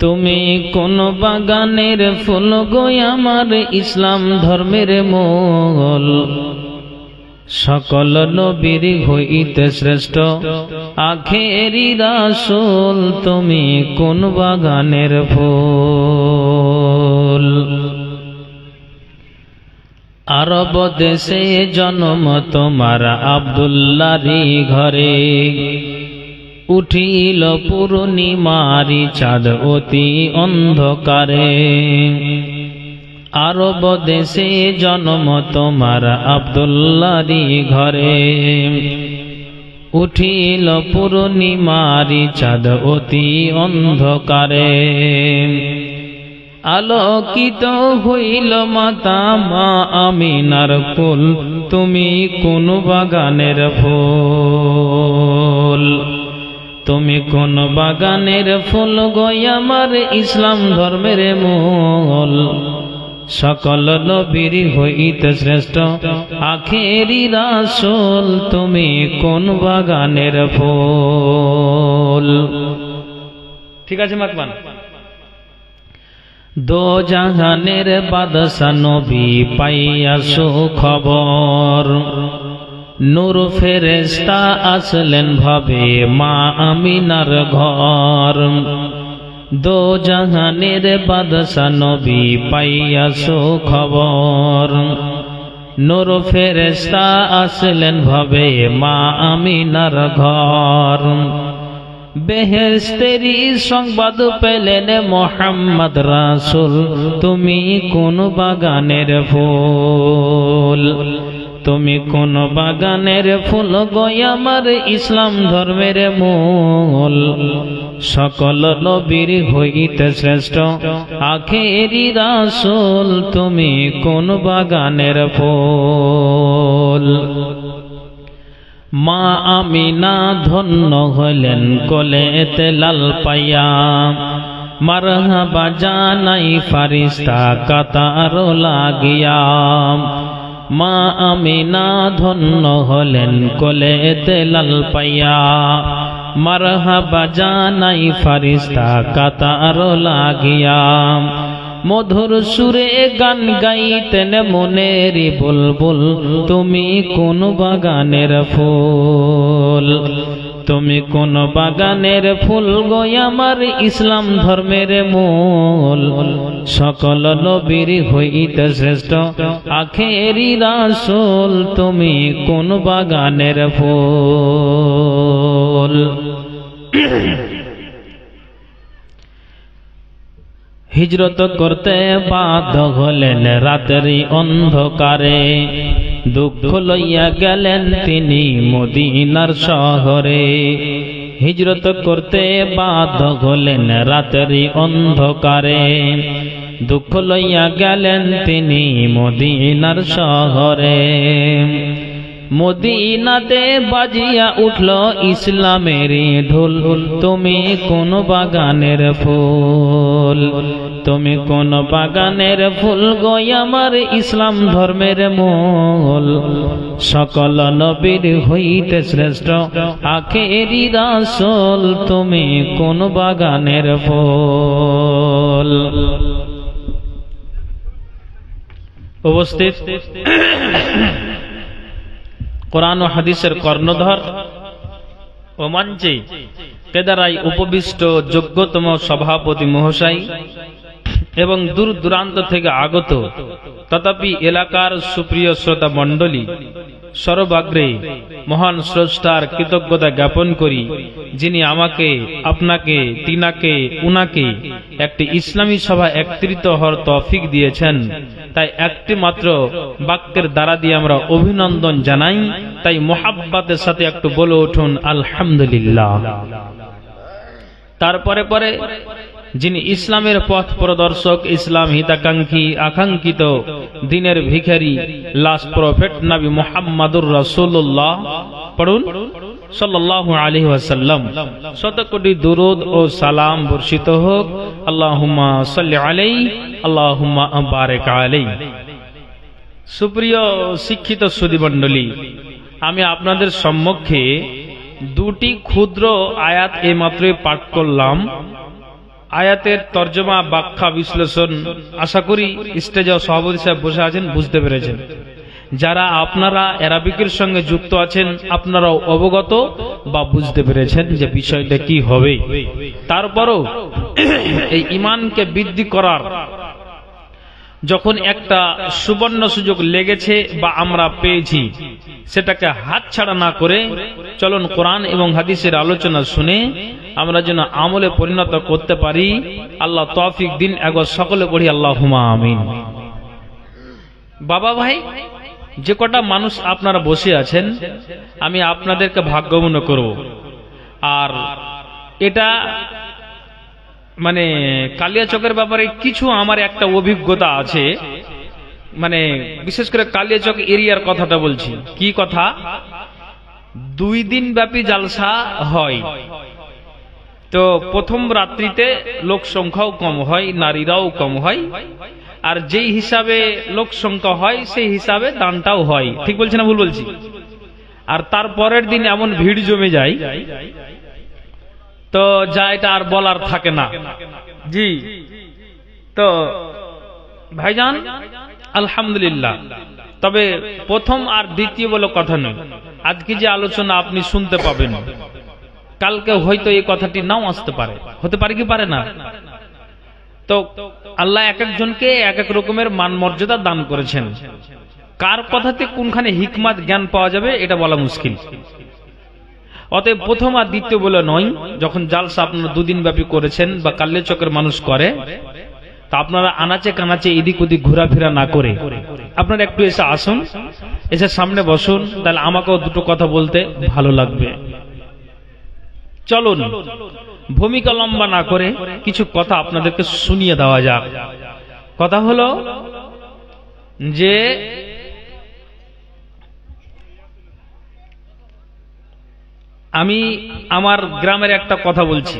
তুমি কোন বাগানের ফুল গো আমার ইসলাম ধর্মের মূল, সকল নবীর হইতে শ্রেষ্ঠ আখেরি রাসূল। তুমি কোন বাগানের ফুল। আরব দেশে জন্ম তোমার আব্দুল্লাহরি ঘরে, উঠিল পূর্ণিমারি চাঁদ অতি অন্ধকারে। আরব দেশে জন্ম তোমার আব্দুল্লাহরি ঘরে, উঠিল পূর্ণিমারি চাঁদ অতি অন্ধকারে। আলোকিত হইল মাতা মা আমিনার কুল, তুমি কোন বাগানের ফুল। তুমি কোন বাগানের ফুল গো আমার ইসলাম ধর্মের মূল, সকল নবীর হইতে শ্রেষ্ঠ আখেরি রাসূল। তুমি কোন বাগানের ফুল। ঠিক আছে মাকমান। দো জাহানের বাদশা নবী পাইয়া সুখবর, নূর ফেরেশতা আসলেন ভাবে মা আমিনার ঘর। দো জাহানের বাদশা নবী পাইয়া সুখবর, নূর ফেরেশতা আসলেন ভাবে মা আমিনার ঘর। বেহেশতেরি সংবাদ পেলেন মুহাম্মদ রাসূল, তুমি কোন বাগানের ফুল। তুমি কোন বাগানের ফুল গো আমার ইসলাম ধর্মের মূল, সকল নবীর হইতে শ্রেষ্ঠ আখেরি রাসূল। তুমি কোন বাগানের ফুল। মা আমিনা ধন্য হলেন কোলেতে লাল পাইয়া, মারহাবা জানাই ফারিস্তা কাতার লাগিয়া। মা আমিনা ধন্য হলেন কোলেতে লাল পাইয়া, মারহাবা জানাই ফারিস্তা কাতার লাগিয়া। মধুর সুরে গান গাইতেন মনেরি বুলবুল, তুমি কোন বাগানের ফুল। তুমি কোন বাগানের ফুল গো আমার ইসলাম ধর্মের মূল, সকল নবীর হইতে শ্রেষ্ঠ আখেরি রাসূল। তুমি কোন বাগানের ফুল। হিজরত করতে বাধ্য হলেন রাতেরি অন্ধকারে, দুঃখ লইয়া গেলেন তিনি মদিনার শহরে। হিজরত করতে বাধ্য হলেন রাতেরি অন্ধকারে, দুঃখ লইয়া গেলেন তিনি মদিনার শহরে। মদিনাতে বাজিয়া উঠল ইসলামের ঢোল, তুমি কোন বাগানের ফুল। তুমি কোন বাগানের ফুল গো আমার ইসলাম ধর্মের মূল, সকল নবীর হইতে শ্রেষ্ঠ আখেরি রাসূল। তুমি কোন বাগানের ফুল। উপস্থিত কোরআন ও হাদিসের কর্ণধর ও মঞ্চে কেদারাই উপবিষ্ট যোগ্যতম সভাপতি মহাশয় এবং দূর দূরান্ত থেকে আগত তথাপি এলাকার সুপ্রিয় শ্রোতা মণ্ডলী, সর্বাগ্রে মহান স্রষ্টার কৃতজ্ঞতা জ্ঞাপন করি, যিনি আমাকে, আপনাকে, তিনাকে, উনাকে একটি ইসলামী সভা একত্রিত হওয়ার তৌফিক দিয়েছেন। তাই একটি মাত্র বাক্যের দ্বারা দিয়ে আমরা অভিনন্দন জানাই। তাই মোহাব্বতের সাথে একটু বলে উঠুন আলহামদুলিল্লাহ। তারপরে পরে যিনি ইসলামের পথ প্রদর্শক, ইসলাম হিতাকাঙ্ক্ষী, আকাঙ্ক্ষিত দিনের ভিখারি, লাস্ট প্রফেট নবী মুহাম্মদুর রাসূলুল্লাহ, পড়ুন সাল্লাল্লাহু আলাইহি ওয়াসাল্লাম। শত কোটি দুরূদ ও সালাম বর্ষিত হোক। আল্লাহুম্মা সাল্লি আলাইহি, আল্লাহুম্মা বারিক আলাইহি। সুপ্রিয় শিক্ষিত সুধী মণ্ডলী, আমি আপনাদের সম্মুখে দুটি ক্ষুদ্র আয়াত এইমাত্রই পাঠ করলাম। আয়াতের তর্জমা, ব্যাখ্যা, বিশ্লেষণ আশা করি স্টেজে সভাপতি সাহেব বসে আছেন, বুঝতে পেরেছেন। যারা আপনারা অ্যারাবিকের সঙ্গে যুক্ত আছেন আপনারাও অবগত বা বুঝতে পেরেছেন যে বিষয়টা কি হবে। তারপরও এই ঈমানকে বৃদ্ধি করার যখন একটা সুবর্ণ সুযোগ লেগেছে বা আমরা পেয়েছি, সেটাকে হাতছাড়া না করে চলুন কোরআন এবং হাদিসের আলোচনা শুনে আমরা যেন আমলে পরিণত করতে পারি। আল্লাহ তৌফিক দিন। একবার সকলে পড়ি আল্লাহুম্মা আমিন। বাবা ভাই, যে কটা মানুষ আপনারা বসে আছেন আমি আপনাদেরকে ভাগ্য মনে করব। আর এটা মানে কালিয়াচকের ব্যাপারে কিছু আমার একটা অভিজ্ঞতা আছে, মানে বিশেষ করে কালিয়াচক এরিয়ার কথাটা বলছি। কি কথা? 2 দিন ব্যাপী জালসা হয়। তো প্রথম রাত্রিতে লোক সংখ্যাও কম হয়, নারীরাও কম হয়, আর যেই হিসাবে লোক সংখ্যা হয় সেই হিসাবে দানটাও হয়। ঠিক বলছি না ভুল বলছি? আর তার পরের দিন এমন ভিড় জমে যায়, তো যা এটা আর বলার থাকে না। জি, তো ভাইজান আলহামদুলিল্লাহ। তবে প্রথম আর দ্বিতীয় বলে কথা নয়, আজকে যে আলোচনা আপনি শুনতে পাবেন, কালকে হয়তো এই কথাটি নাও আসতে পারে, হতে পারে কি পারে না। তো আল্লাহ এক একজনকে এক এক রকমের মান মর্যাদা দান করেছেন। কার কথাতে কোনখানে হিকমত জ্ঞান পাওয়া যাবে এটা বলা মুশকিল। অতএব প্রথম আর দ্বিতীয় বলে নয়, যখন জালসা আপনারা 2 দিন ব্যাপী করেছেন বা কালিয়াচকের মানুষ করে, তা আপনারা আনাচে কানাচে এদিক ওদিক ঘোরাফেরা না করে আপনারা একটু এসে আসুন, এসে সামনে বসুন, তাহলে আমাকেও দুটো কথা বলতে ভালো লাগবে। চলুন ভূমিকা লম্বা না করে কিছু কথা আপনাদেরকে শুনিয়ে দেওয়া যাক। কথা হলো যে আমি আমার গ্রামের একটা কথা বলছি।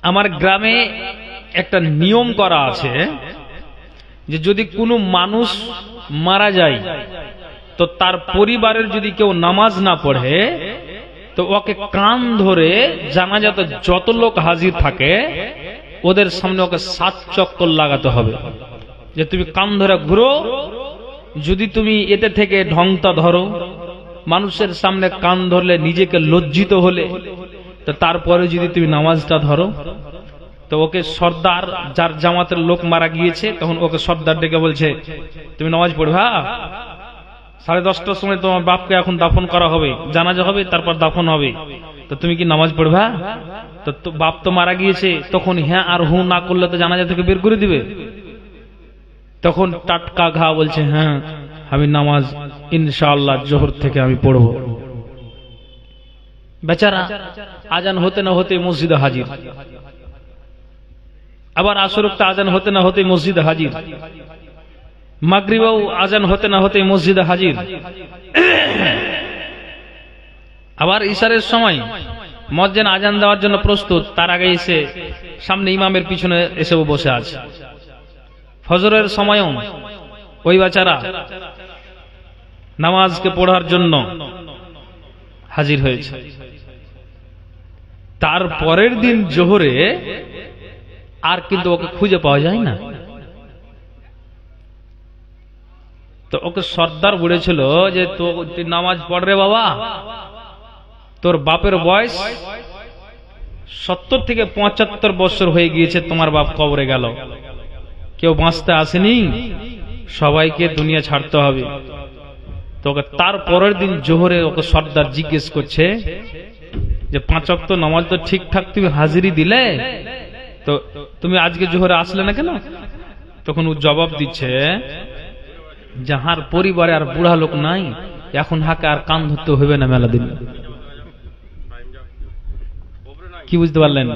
আমার গ্রামে একটা নিয়ম করা আছে যে যদি কোনো মানুষ মারা যায় তো তার পরিবারের যদি কেউ নামাজ না পড়ে তো ওকে কান ধরে জানাজাতে যত লোক হাজির থাকে ওদের সামনে ওকে 7 চক্কর লাগাতে হবে, যে তুমি কান ধরে ঘুরো। যদি তুমি এতে থেকে ঢংটা ধরো, মানুষের সামনে কান ধরলে নিজেকে লজ্জিত হলে, তো তারপরে যদি তুমি নামাজটা ধরো, তো ওকে সর্দার, যার জামাতের লোক মারা গিয়েছে, তখন ওকে সর্দার ডেকে বলছে তুমি নামাজ পড়বা, 10:30টার সময় তোমার বাপকে এখন দাফন করা হবে, জানাজা হবে, তারপর দাফন হবে, তো তুমি কি নামাজ পড়বা? তো বাপ তো মারা গিয়েছে, তখন হ্যাঁ আর হু না করলে তো জানাজা থেকে বের করে দিবে। তখন টাটকা ঘা বলছে হ্যাঁ আমি নামাজ ইনশাআল্লাহ জোহর থেকে আমি পড়ব। বেচারা আজান হতে না হতে মসজিদে হাজির, আবার আসরটা আজান হতে না হতে মসজিদে হাজির, মাগরিবাও আজান হতে না হতে মসজিদে হাজির, আবার ইশারের সময় মুয়াজ্জিন আজান দেওয়ার জন্য প্রস্তুত, তার আগে এসে সামনে ইমামের পিছনে এসে বসে আছে। ফজরের সময়ও ওই বেচারা নামাজকে পড়ার জন্য হাজির হয়েছে। তার পরের দিন জোহরে আর কিন্তু ওকে খুঁজে পাওয়া যায় না। তো ওকে সর্দার বলেছিল যে তুই নামাজ পড় রে বাবা, তোর বাপের বয়স 70 থেকে 75 বছর হয়ে গিয়েছে, তোমার বাপ কবরে গেল, কেউ বাঁচতে আসেনি, সবাইকে দুনিয়া ছাড়তে হবে। তো ওকে তার পরের দিন জোহরে ওকে সর্দার জিজ্ঞেস করছে যে 5 ওয়াক্ত নামাজ তো ঠিকঠাক তুমি হাজিরি দিলে, তো তুমি আজকে জোহরে আসলে না কেন? তখন ও জবাব দিচ্ছে, যাহার পরিবারে আর বুড়া লোক নাই, এখন হাকে আর কান ধরতে হবে না মেলা দিন। কি বুঝতে পারলেন?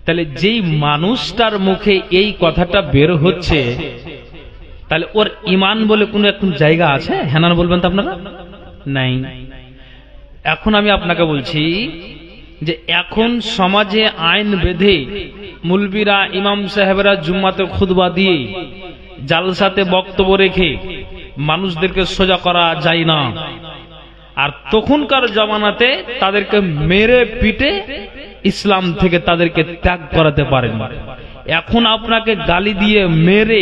তাহলে যেই মানুষটার মুখে এই কথাটা বের হচ্ছে, তাহলে ওর ঈমান বলে কোন একটু জায়গা আছে? হ্যাঁ না বলবেন তো আপনারা? নাই। এখন আমি আপনাকে বলছি যে এখন সমাজে আইন বেঁধে মুলবিরা, ইমাম সাহেবরা জুম্মাতে খুতবা দিয়ে, জালসাতে বক্তব্য রেখে মানুষদেরকে সোজা করা যায় না। আর তখনকার জামানাতে তাদেরকে মেরে পিটে ইসলাম থেকে তাদেরকে ত্যাগ করাতে পারেন। এখন আপনাকে গালি দিয়ে মেরে,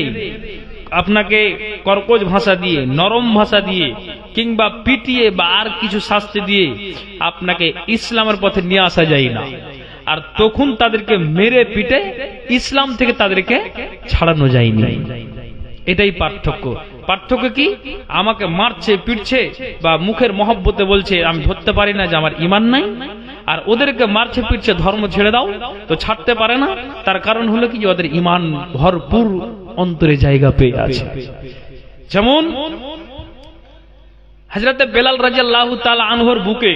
আপনাকে কর্কশ ভাষা দিয়ে, নরম ভাষা দিয়ে, কিংবা পিটিয়ে বা আর কিছু শাস্তি দিয়ে আপনাকে ইসলামের পথে নিয়ে আসা যায় না। আর তখন তাদেরকে মেরে পিটে ইসলাম থেকে তাদেরকে ছাড়ানো যায়নি। এটাই পার্থক্য। পার্থক্য কি? আমাকে মারছে, পিটছে বা মুখের মহব্বতে বলছে আমি ধরতে পারি না যে আমার ঈমান নাই, আর ওদেরকে মারছে, পিটছে, ধর্ম ছেড়ে দাও, তো ছাড়তে পারে না। তার কারণ হলো কি, যে ওদের ঈমান ভরপুর অন্তরে জায়গা পেয়ে আছে। যেমন হযরতে বেলাল রাদিয়াল্লাহু তাআলা আনহুর বুকে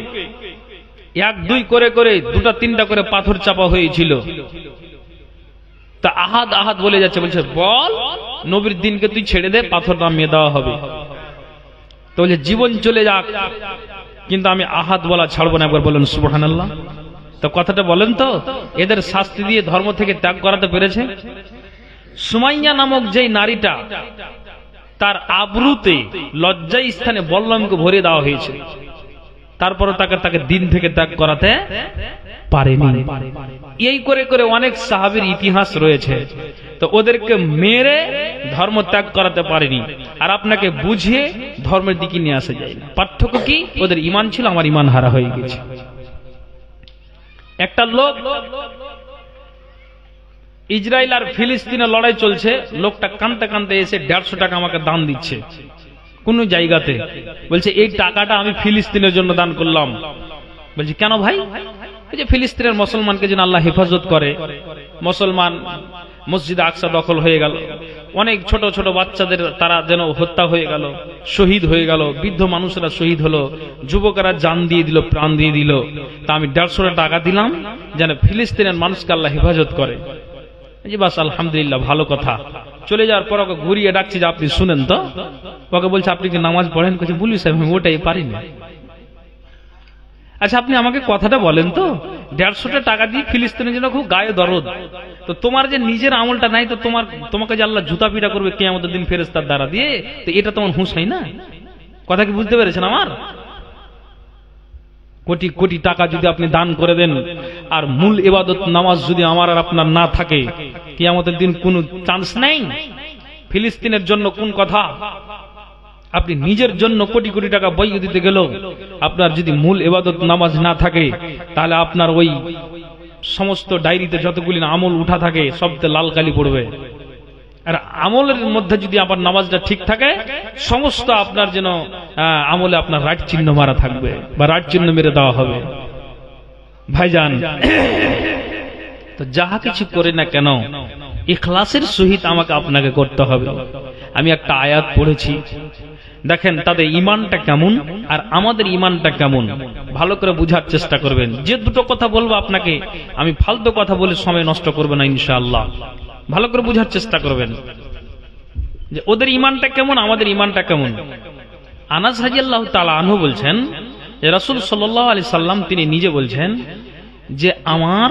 1-2 করে করে 2-3টা করে পাথর চাপা হয়েছিল। তা আহাদ আহাদ বলে যাচ্ছে, বলছে বল নবীর দিনকে তুই ছেড়ে দে, পাথর নামিয়ে দেওয়া হবে। তো বলে জীবন চলে যাক, কিন্তু আমি আহাদ বলা ছাড়বো না। একবার বলেন সুবহানাল্লাহ। তো কথাটা বলেন তো, এদের শাস্তি দিয়ে ধর্ম থেকে ত্যাগ করাতে পেরেছে? সুমাইয়া নামক যেই নারীটা, তার আবরুতে লজ্জায় স্থানে বল্লমকে ভরিয়ে দেওয়া হয়েছে, তারপরে তাকে দিন থেকে ত্যাগ করাতে পারেনি। এই করে করে অনেক সাহাবীর ইতিহাস রয়েছে। তো ওদেরকে মেরে ধর্ম ত্যাগ করাতে পারেনি, আর আপনাকে বুঝিয়ে ধর্মের দিকে নিয়ে আসা যায় না। পার্থক্য কি? ওদের ঈমান ছিল, আমার ঈমান হারা হয়ে গেছে। একটা লোক, ইসরায়েল আর ফিলিস্তিনে লড়াই চলছে, লোকটা কাঁদতে কাঁদতে এসে 150 টাকা আমাকে দান দিচ্ছে কোন জায়গাতে। বলছে এই টাকাটা আমি ফিলিস্তিনের জন্য দান করলাম। বলছি কেন ভাই? এই যে ফিলিস্তিনের মুসলমানকে যেন আল্লাহ হেফাজত করে, মুসলমান মসজিদ আকসা দখল হয়ে গেল, অনেক ছোট ছোট বাচ্চাদের তারা যেন হত্যা হয়ে গেল, শহীদ হয়ে গেল, বৃদ্ধ মানুষরা শহীদ হলো, যুবকেরা জান দিয়ে দিল, প্রাণ দিয়ে দিল। তা আমি 150 টাকা দিলাম যেন ফিলিস্তিনের মানুষকে আল্লাহ হেফাজত করে। জি বাস, আলহামদুলিল্লাহ, ভালো কথা। চলে যাওয়ার পর ওকে ঘুরিয়ে ডাকছি যে আপনি শুনেন তো। ওকে বলছে আপনি কি নামাজ পড়েন? কিছু বলি সাহেব আমি ওটাই পারি না। আচ্ছা আপনি আমাকে কথাটা বলেন তো, 150 টাকা দিয়ে ফিলিস্তিনের জন্য খুব গায়ে দরদ, তো তোমার যে নিজের আমলটা নাই, তো তোমাকে যে আল্লাহ জুতা পিটা করবে কিয়ামতের দিন ফেরেশতার দ্বারা দিয়ে, তো এটা তোমার হুঁশ হয় না? কথা কি বুঝতে পেরেছেন আমার? কোটি কোটি টাকা যদি আপনি দান করে দেন, আর মূল ইবাদত নামাজ যদি আমার আর আপনার না থাকে, কিয়ামতের দিন কোনো চান্স নেই। ফিলিস্তিনের জন্য কোন কথা? আপনি নিজের জন্য কোটি কোটি টাকা বই দিতে গেল, আপনার যদি মূল ইবাদত নামাজ না থাকে, তাহলে আপনার ওই সমস্ত ডায়েরিতে যতগুলি আমল উঠা থাকে সবতে লাল কালি পড়বে। আর আমলের মধ্যে যদি আবার নামাজটা ঠিক থাকে, সমস্ত আপনার যেন আমলে আপনার রাইট চিহ্ন মারা থাকবে বা রাইট চিহ্ন মেরে দেওয়া হবে। ভাইজান, তো যাহা কিছু করে না কেন ইখলাসের সহিত আমাকে আপনাকে করতে হবে। আমি একটা আয়াত পড়েছি, দেখেন তাদের ঈমানটা কেমন আর আমাদের ঈমানটা কেমন, ভালো করে বুঝার চেষ্টা করবেন। যে দুটো কথা বলবো আপনাকে, আমি ফালতু কথা বলে সময় নষ্ট করব না ইনশাআল্লাহ। ভালো করে বুঝার চেষ্টা করবেন যে ওদের ঈমানটা কেমন, আমাদের ঈমানটা কেমন। আনাস রাদিয়াল্লাহু তাআলা আনহু বলছেন যে রাসূল সাল্লাল্লাহু আলাইহি সাল্লাম তিনি নিজে বলছেন যে আমার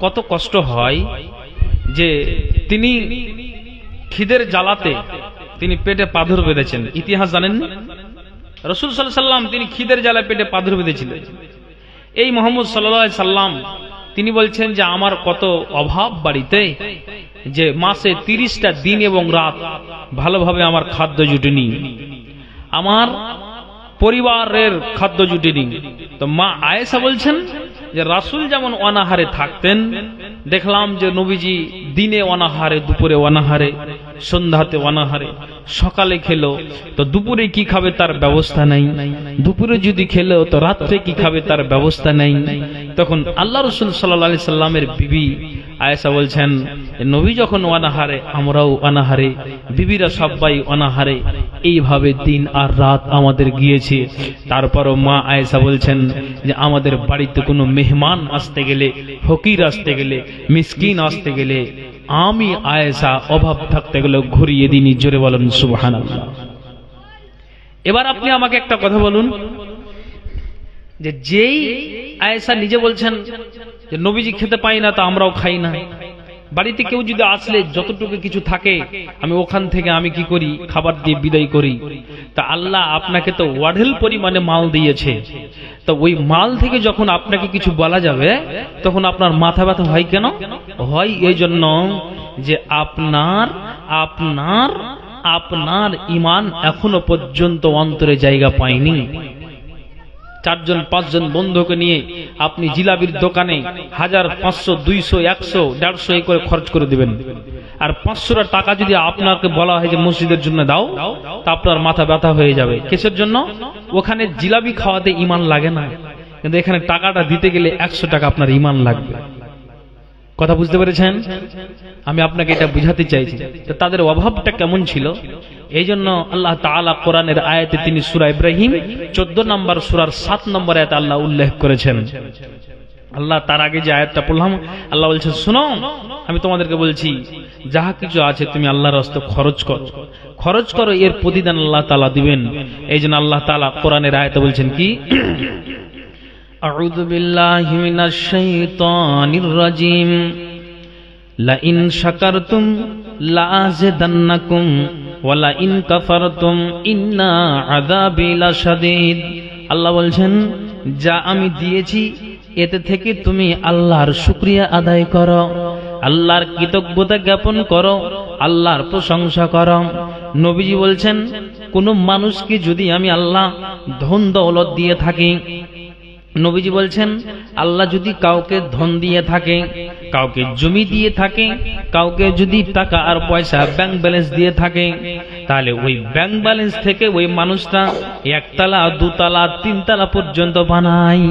কত কষ্ট হয় যে তিনি খিদের জ্বালাতে তিনি পেটে পাথর বেঁধেছেন। ইতিহাস জানেন না? রাসূল সাল্লাল্লাহু আলাইহি সাল্লাম তিনি খিদের জ্বালায় পেটে পাথর বেঁধেছিলেন। এই মুহাম্মদ সাল্লাল্লাহু আলাইহি সাল্লাম তিনি বলছেন যে আমার কত অভাব বাড়িতে, যে মাসে 30টা দিন এবং রাত ভালোভাবে আমার খাদ্য জুটেনি, আমার পরিবারের খাদ্য জুটেনি। তো মা আয়েশা বলছেন যে রাসূল যেমন অনাহারে থাকতেন, দেখলাম যে নবীজি দিনে অনাহারে, দুপুরে অনাহারে, সন্ধ্যাতে অনাহারে, সকালে খেলো তো দুপুরে কি খাবে তার ব্যবস্থা নাই, দুপুরে যদি খেলো তো রাত্রে কি খাবে তার ব্যবস্থা নাই। তখন আল্লাহ রাসূল সাল্লাল্লাহু আলাইহি সাল্লামের বিবি আয়েশা বলছেন নবী যখন অনাহারে আমরাও অনাহারে, বিবিরা সবাই অনাহারে, এইভাবে দিন আর রাত আমাদের গিয়েছে। তারপরও মা আয়েশা বলছেন যে আমাদের বাড়িতে কোনো মেহমান আসতে গেলে, ফকির আসতে গেলে, মিসকিন আসতে গেলে আমি আয়েশা অভাব থাকতে গেলে ঘুরিয়ে দিনি। জোরে বলেন সুবহানাল্লাহ। এবার আপনি আমাকে একটা কথা বলুন, যে যেই আয়েশা নিজে বলছেন যে নবীজি খেতে পাই না তো আমরাও খাই না, বাড়িতে কেউ যদি আসলে যতটুকু কিছু থাকে আমি ওখান থেকে আমি কি করি, খাবার দিয়ে বিদায় করি। তা আল্লাহ আপনাকে তো ওয়াঢেল পরিমাণে মাল দিয়েছে, তো ওই মাল থেকে যখন আপনাকে কিছু বলা যাবে তখন আপনার মাথা ব্যথা হয় কেন? হয় এই জন্য যে আপনার আপনার আপনার ঈমান এখনো পর্যন্ত অন্তরে জায়গা পায়নি। 4 জন 5 জন বন্ধুকে নিয়ে আপনি জিলাপির দোকানে 1000, 500, 200, 100, 150 করে খরচ করে দিবেন, আর 500 টাকা যদি আপনাকে বলা হয় যে মসজিদের জন্য দাও, তা আপনার মাথা ব্যথা হয়ে যাবে। কিসের জন্য? ওখানে জিলাপি খাওয়াতে ঈমান লাগে না, কিন্তু এখানে টাকাটা দিতে গেলে 100 টাকা আপনার ঈমান লাগবে। কথা বুঝতে পেরেছেন? আমি আপনাকে এটা বুঝাতে চাইছি তাদের অভাবটা কেমন ছিল। এই জন্য আল্লাহ তাআলা কোরআনের আয়াতে তিনি সূরা ইব্রাহিম 14 নম্বর সূরার 7 নম্বর আয়াতে আল্লাহ উল্লেখ করেছেন। আল্লাহ তার আগে যে আয়াতটা পড়লাম, আল্লাহ বলছেন শোনো, আমি তোমাদেরকে বলছি যাহা কিছু আছে তুমি আল্লাহর রাস্তায় খরচ করো, খরচ করো, এর প্রতিদান আল্লাহ তাআলা দিবেন। এই জন্য আল্লাহ তাআলা কোরআনের আয়াতে বলছেন কি, আউযু বিল্লাহি মিনাশ শাইতানির রাজিম, লা ইন শাকারতুম লা আযিদান্নাকুম ওয়া লা ইন কাফারতুম ইন্না আযাবি লাশাদীদ। আল্লাহ বলছেন যা আমি দিয়েছি এতে থেকে তুমি আল্লাহর শুকরিয়া আদায় করো, আল্লাহর কৃতজ্ঞতা জ্ঞাপন করো, আল্লাহর প্রশংসা করো। নবীজি বলছেন কোন মানুষকে যদি আমি আল্লাহ ধন দৌলত দিয়ে থাকি, নবীজি বলছেন আল্লাহ যদি কাউকে ধন দিয়ে থাকে, কাউকে জমি দিয়ে থাকে, কাউকে যদি টাকা আর পয়সা ব্যাংক ব্যালেন্স দিয়ে থাকে, তাহলে ওই ব্যাংক ব্যালেন্স থেকে ওই মানুষটা 1 তলা 2 তলা 3 তলা পর্যন্ত বানায়।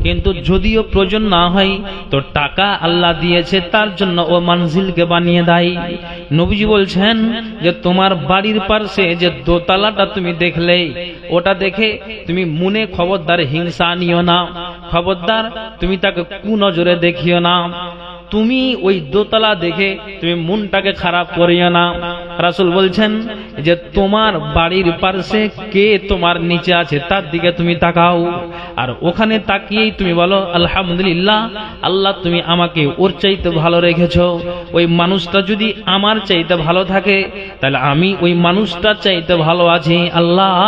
কিন্তু যদিও প্রয়োজন না হয় তো টাকা আল্লাহ দিয়েছে তার জন্য ও মঞ্জিলকে বানিয়ে দেয়। নবীজি বলছেন যে তোমার বাড়ির পাশে যে 2 তলাটা তুমি দেখলে, ওটা দেখে তুমি মনে খবরদার হিংসা নিও না, খবরদার তুমি তাকে কুনজরে দেখিও না, তুমি ওই 2 তলা দেখে তুমি মনটাকে খারাপ করিও না। রাসূল বলছেন যে তোমার বাড়ির পাশে কে তোমার নিচে আছে তার দিকে তুমি তাকাও, আর ওখানে তাকিয়েই তুমি বলো আলহামদুলিল্লাহ, আল্লাহ তুমি আমাকে ওর চাইতে ভালো রেখেছো। ওই মানুষটা যদি আমার চাইতে ভালো থাকে তাহলে আমি ওই মানুষটার চাইতে ভালো আছি। আল্লাহ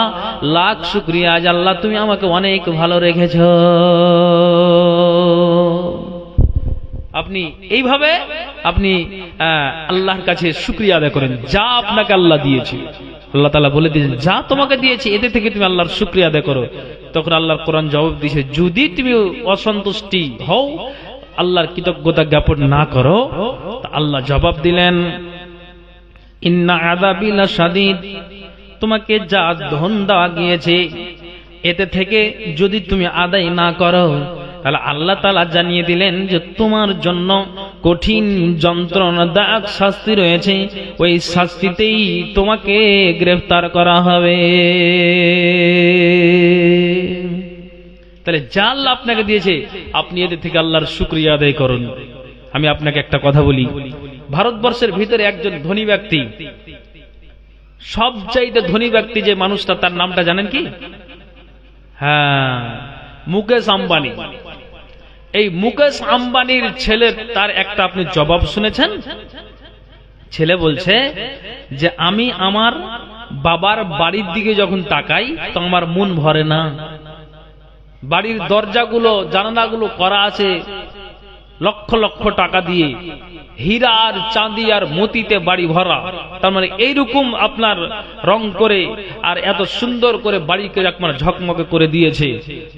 লাখ শুকরিয়া, আজ আল্লাহ তুমি আমাকে অনেক ভালো রেখেছো। আপনি এইভাবে আপনি আল্লাহর কাছে শুকরিয়া আদায় করেন যা আপনাকে আল্লাহ দিয়েছে। আল্লাহ তাআলা বলে দিয়েছেন যা তোমাকে দিয়েছে এতে থেকে তুমি আল্লাহর শুকরিয়া আদায় করো। তখন আল্লাহর কোরআন জবাব দিয়েছে যদি তুমি অসন্তুষ্টি হও, আল্লাহর কৃতজ্ঞতা জ্ঞাপন না করো, আল্লাহ জবাব দিলেন ইন্না আযাবি লাশাদীদ, তোমাকে যা ধন দেওয়া গিয়েছে এতে থেকে যদি তুমি আদায় না করো তাহলে আল্লাহ তাআলা জানিয়ে দিলেন যে তোমার জন্য কঠিন যন্ত্রণাদায়ক শাস্তি রয়েছে, ওই শাস্তিতেই তোমাকে গ্রেফতার করা হবে। তাহলে যা আল্লাহ আপনাকে দিয়েছে আপনি এদের থেকে আল্লাহর শুকরিয়া আদায় করুন। আমি আপনাকে একটা কথা বলি, ভারতবর্ষের ভিতরে একজন ধনী ব্যক্তি, সবচাইতে ধনী ব্যক্তি যে মানুষটা, তার নামটা জানেন কি? হ্যাঁ, মুকেশ আম্বানি। এই মুকেশ আম্বানির ছেলে, তার একটা আপনি জবাব শুনেছেন? ছেলে বলছে যে আমি আমার বাবার বাড়ির দিকে যখন তাকাই তো আমার মন ভরে না। বাড়ির দরজাগুলো জানালাগুলো করা আছে লক্ষ লক্ষ টাকা দিয়ে, হীরা আর চাঁদি আর মতিতে বাড়ি ভরা। তার মানে এইরকম আপনার রং করে আর এত সুন্দর করে বাড়িকে আপনার ঝকমকে করে দিয়েছে।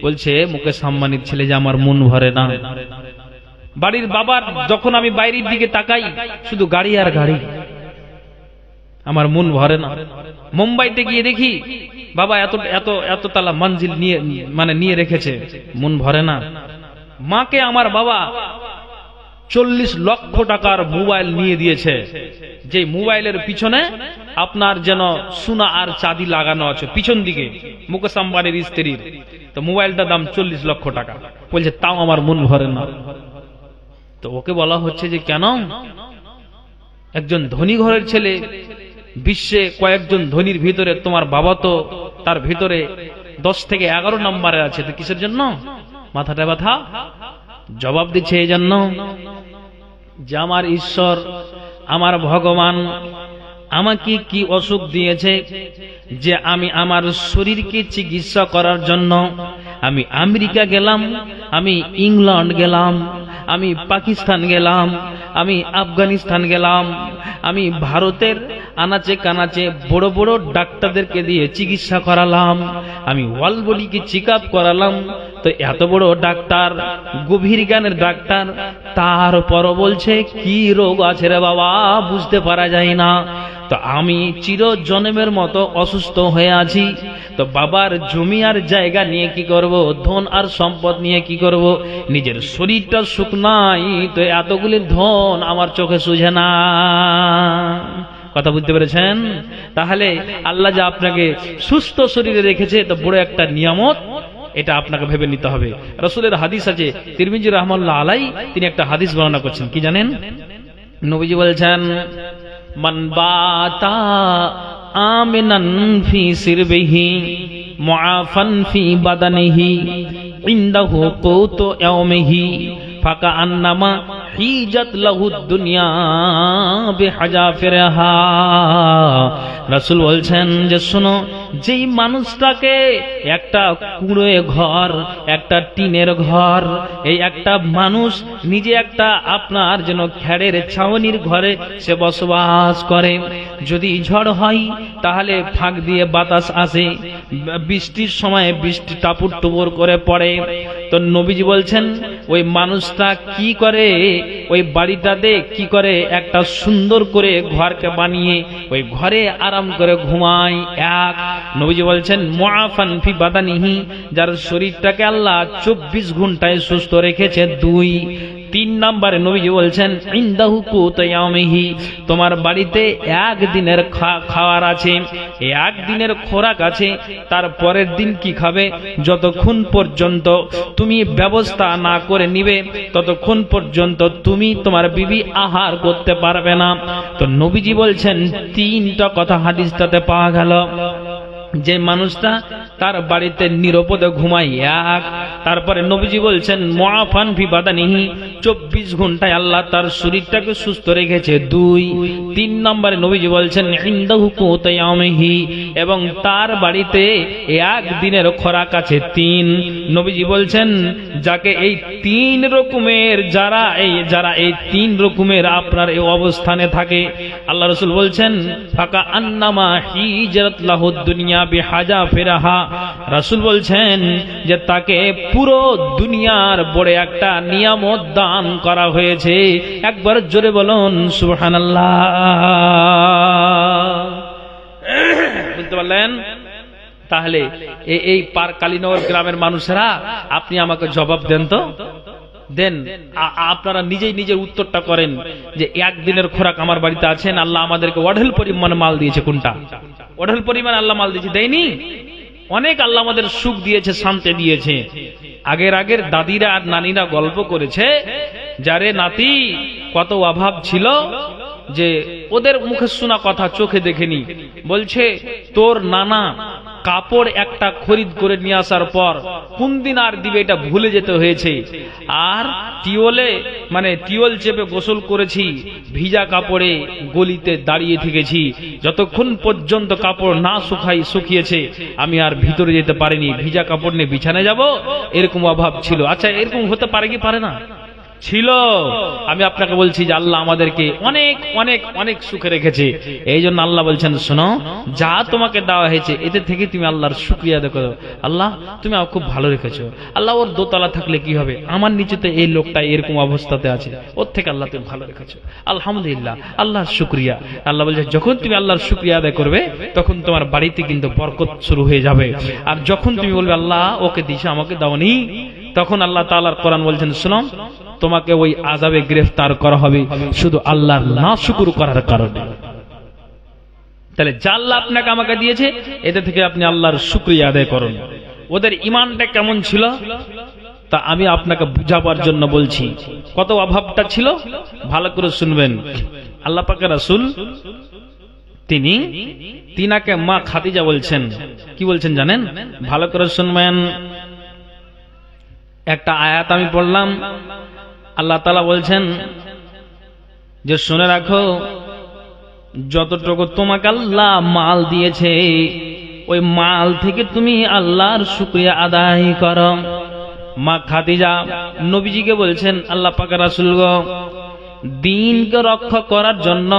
বলছে মুকেশ আম্বানির ছেলে যে আমার মন ভরে না। বাড়ির বাবার যখন আমি বাইরের দিকে তাকাই শুধু গাড়ি আর গাড়ি, আমার মন ভরে না। মুম্বাইতে গিয়ে দেখি বাবা এত এত এত তালা মঞ্জিল নিয়ে রেখেছে, মন ভরে না। মাকে আমার বাবা 40 লক্ষ টাকার মোবাইল নিয়ে দিয়েছে, যে মোবাইলের পিছনে আপনার যেন সোনা আর চাঁদি লাগানো আছে পিছন দিকে, মুকেশ আম্বানির স্ত্রীর। তো মোবাইলটার দাম 40 লক্ষ টাকা। বলছে তাও আমার মন ভরে না। তো ওকে বলা হচ্ছে যে কেন? একজন ধনী ঘরের ছেলে, বিশ্বে কয়েকজন ধনীর ভিতরে তোমার বাবা তো তার ভিতরে 10 থেকে 11 নম্বরে আছে, তো কিসের জন্য মাথাটা ব্যথা? জবাব দিচ্ছে এই জন্য যে আমার ঈশ্বর, আমার ভগবান আমাকে কি অসুখ দিয়েছে যে আমি আমার শরীরকে চিকিৎসা করার জন্য আমি আমেরিকা গেলাম, আমি ইংল্যান্ড গেলাম, আমি পাকিস্তান গেলাম, আমি আফগানিস্তান গেলাম, আমি ভারতের আনাচে কানাচে বড় বড় ডাক্তারদেরকে দিয়ে চিকিৎসা করালাম, আমি ওয়ার্ল্ড বডিকে চেক আপ করালাম। তো এত বড় ডাক্তার, গভীর জ্ঞানের ডাক্তার, তারপরও বলছে কি রোগ আছে রে বাবা বুঝতে পারা যায় না। তো আমি চিরজন্মের মতো অসুস্থ হয়ে আছি, তো বাবার জমি আর জায়গা নিয়ে কি করব, ধন আর সম্পদ নিয়ে কি করব, নিজের শরীরটা সুখ নাই, তো এতগুলি ধন আমার চোখে সুঝে না। কথা বুঝতে পেরেছেন? তাহলে আল্লাহ যা আপনাকে সুস্থ শরীরে রেখেছে তো বড় একটা নিয়ামত, এটা আপনাকে ভেবে নিতে হবে। রাসূলের হাদিস আছে, তিরমিজি রাহমাতুল্লাহ আলাই তিনি একটা হাদিস বর্ণনা করছেন, কি জানেন? নবীজি বলছেন, মান বাতা আমিনান ফি সিরবিহি মুআফান ফি বাদানিহি ইনদাহু কুতু ইয়াউমিহি ফাকা আন্নামা হিজাত লাহু দুনিয়া বিহাজাফিরহা। রাসূল বলছেন যে শোনো, যেই মানুষটাকে একটা কুঁড়ে ঘর, একটা টিনের ঘর, এই একটা মানুষ নিজে একটা আপনার যেন খেড়ের ছাউনির ঘরে সে বসবাস করে, যদি ঝড় হয় তাহলে ফাঁক দিয়ে বাতাস আসে, বৃষ্টির সময় বৃষ্টি টাপুর টুপুর করে পড়ে, তো নবীজি বলছেন ওই মানুষটা কি করে, ওই বাড়িটাতে কি করে, একটা সুন্দর করে ঘরকে বানিয়ে ওই ঘরে আরাম করে ঘুমায়। এক, নবীজি বলছেন মুআফান ফি বাদানিহি, যার শরীরটাকে আল্লাহ 24 ঘন্টায় সুস্থ রেখেছে। দুই, 3 নম্বরে নবীজি বলছেন ইনদাহু কুতু ইয়াউমিহি, তোমার বাড়িতে একদিনের খাওয়ার আছে, একদিনের খোরাক আছে, তার পরের দিন কি খাবে যতক্ষণ পর্যন্ত তুমি ব্যবস্থা না করে নিবে ততক্ষণ পর্যন্ত তুমি তোমার বিবি আহার করতে পারবে না। তো নবীজি বলছেন 3টা কথা হাদিসটাতে পাওয়া গেল। যে মানুষটা তার বাড়িতে নিরাপদে ঘুমায়, এক, তারপরে নবীজি বলছেন মুআফান ফি বাদানিহি, 24 ঘন্টায় আল্লাহ তার শরীরটাকে সুস্থ রেখেছে। 2, 3 নম্বরে নবীজি বলছেন ইনদাহু কুতু ইয়াউমিহি, এবং তার বাড়িতে একদিনের খোরাক আছে। 3, নবীজি বলছেন যাকে এই 3 রকমের যারা এই 3 রকমের আপনার এই অবস্থানে থাকে, আল্লাহ রাসূল বলছেন ফাকা আন্নামা হিজরাত লাহু দুনিয়া বিহাজাফিরহা, রাসূল বলছেন যে তাকে পুরো দুনিয়ার বড় একটা নিয়ামত দান করা হয়েছে। একবার জোরে বলুন সুবহানাল্লাহ। বুঝতে পারলেন? তাহলে এই পার কালীনগর গ্রামের মানুষেরা আপনি আমাকে জবাব দেন তো, দেন আপনারা নিজেই নিজের উত্তরটা করেন যে একদিনের খোরাক আমার বাড়িতে আছেন, আল্লাহ আমাদেরকে অঢেল পরিমাণ মাল দিয়েছে, কোনটা অঢেল পরিমাণ আল্লাহ মাল দিয়েছে? দেয়নি? অনেক আল্লাহ আমাদের সুখ দিয়েছে, শান্তি দিয়েছে। আগের দাদিরা আর নানিরা গল্প করেছে, যারে নাতি কত অভাব ছিল, যে ওদের মুখে শোনা কথা চোখে দেখেনি, বলছে তোর নানা কাপড় একটা খরিদ করে নিয়ে আসার পর কোন দিন আর দিবে এটা ভুলে যেতে হয়েছে, আর টিওল চেপে গোসল করেছি, ভিজা কাপড়ে গলিতে দাঁড়িয়ে থেকেছি, যতক্ষণ পর্যন্ত কাপড় না শুকিয়েছে আমি আর ভিতরে যেতে পারিনি, ভিজা কাপড় নিয়ে বিছানায় যাব, এরকম অভাব ছিল। আচ্ছা এরকম হতে পারে কি পারে না? ছিল। আমি আপনাকে বলছি যে আল্লাহ আমাদেরকে অনেক অনেক অনেক সুখে রেখেছে। এই জন্য আল্লাহ বলছেন শোনো, যা তোমাকে দেওয়া হয়েছে এতে থেকে তুমি আল্লাহর শুকরিয়া আদায় করো। আল্লাহ তুমি আমাকে খুব ভালো রেখেছো, আল্লাহ ওর দোতলা থাকলে কি হবে, আমার নিচেতে এই লোকটা এরকম অবস্থাতে আছে, ওর থেকে আল্লাহ তুমি ভালো রেখেছো, আলহামদুলিল্লাহ, আল্লাহর শুকরিয়া। আল্লাহ বলছে যখন তুমি আল্লাহর শুকরিয়া আদায় করবে তখন তোমার বাড়িতে কিন্তু বরকত শুরু হয়ে যাবে। আর যখন তুমি বলবে আল্লাহ ওকে দিছে আমাকে দাওনি, তখন আল্লাহ তাআলার কোরআন বলছেন শোনো, তোমাকে ওই আযাবে গ্রেফতার করা হবে শুধু আল্লাহর নাশুকর করার কারণে। তাহলে যা আল্লাহ আপনাকে আমাকে দিয়েছে এতে থেকে আপনি আল্লাহর শুকরিয়া আদায় করুন। ওদের ঈমানটা কেমন ছিল তা আমি আপনাকে বুঝাবার জন্য বলছি। কত অভাবটা ছিল ভালো করে শুনবেন। আল্লাহ পাকের রাসূল তিনাকে মা খাদিজা বলছেন, কি বলছেন জানেন? ভালো করে শুনবেন। একটা আয়াত আমি পড়লাম, আল্লাহ তাআলা বলছেন যে শুনে রাখো, যতটুকু তোমাকে আল্লাহ মাল দিয়েছে ওই মাল থেকে তুমি আল্লাহর শুকরিয়া আদায় করো। মা খাদিজা নবীজিকে বলছেন, আল্লাহ পাক রাসূল গো, দ্বীনকে রক্ষা করার জন্য,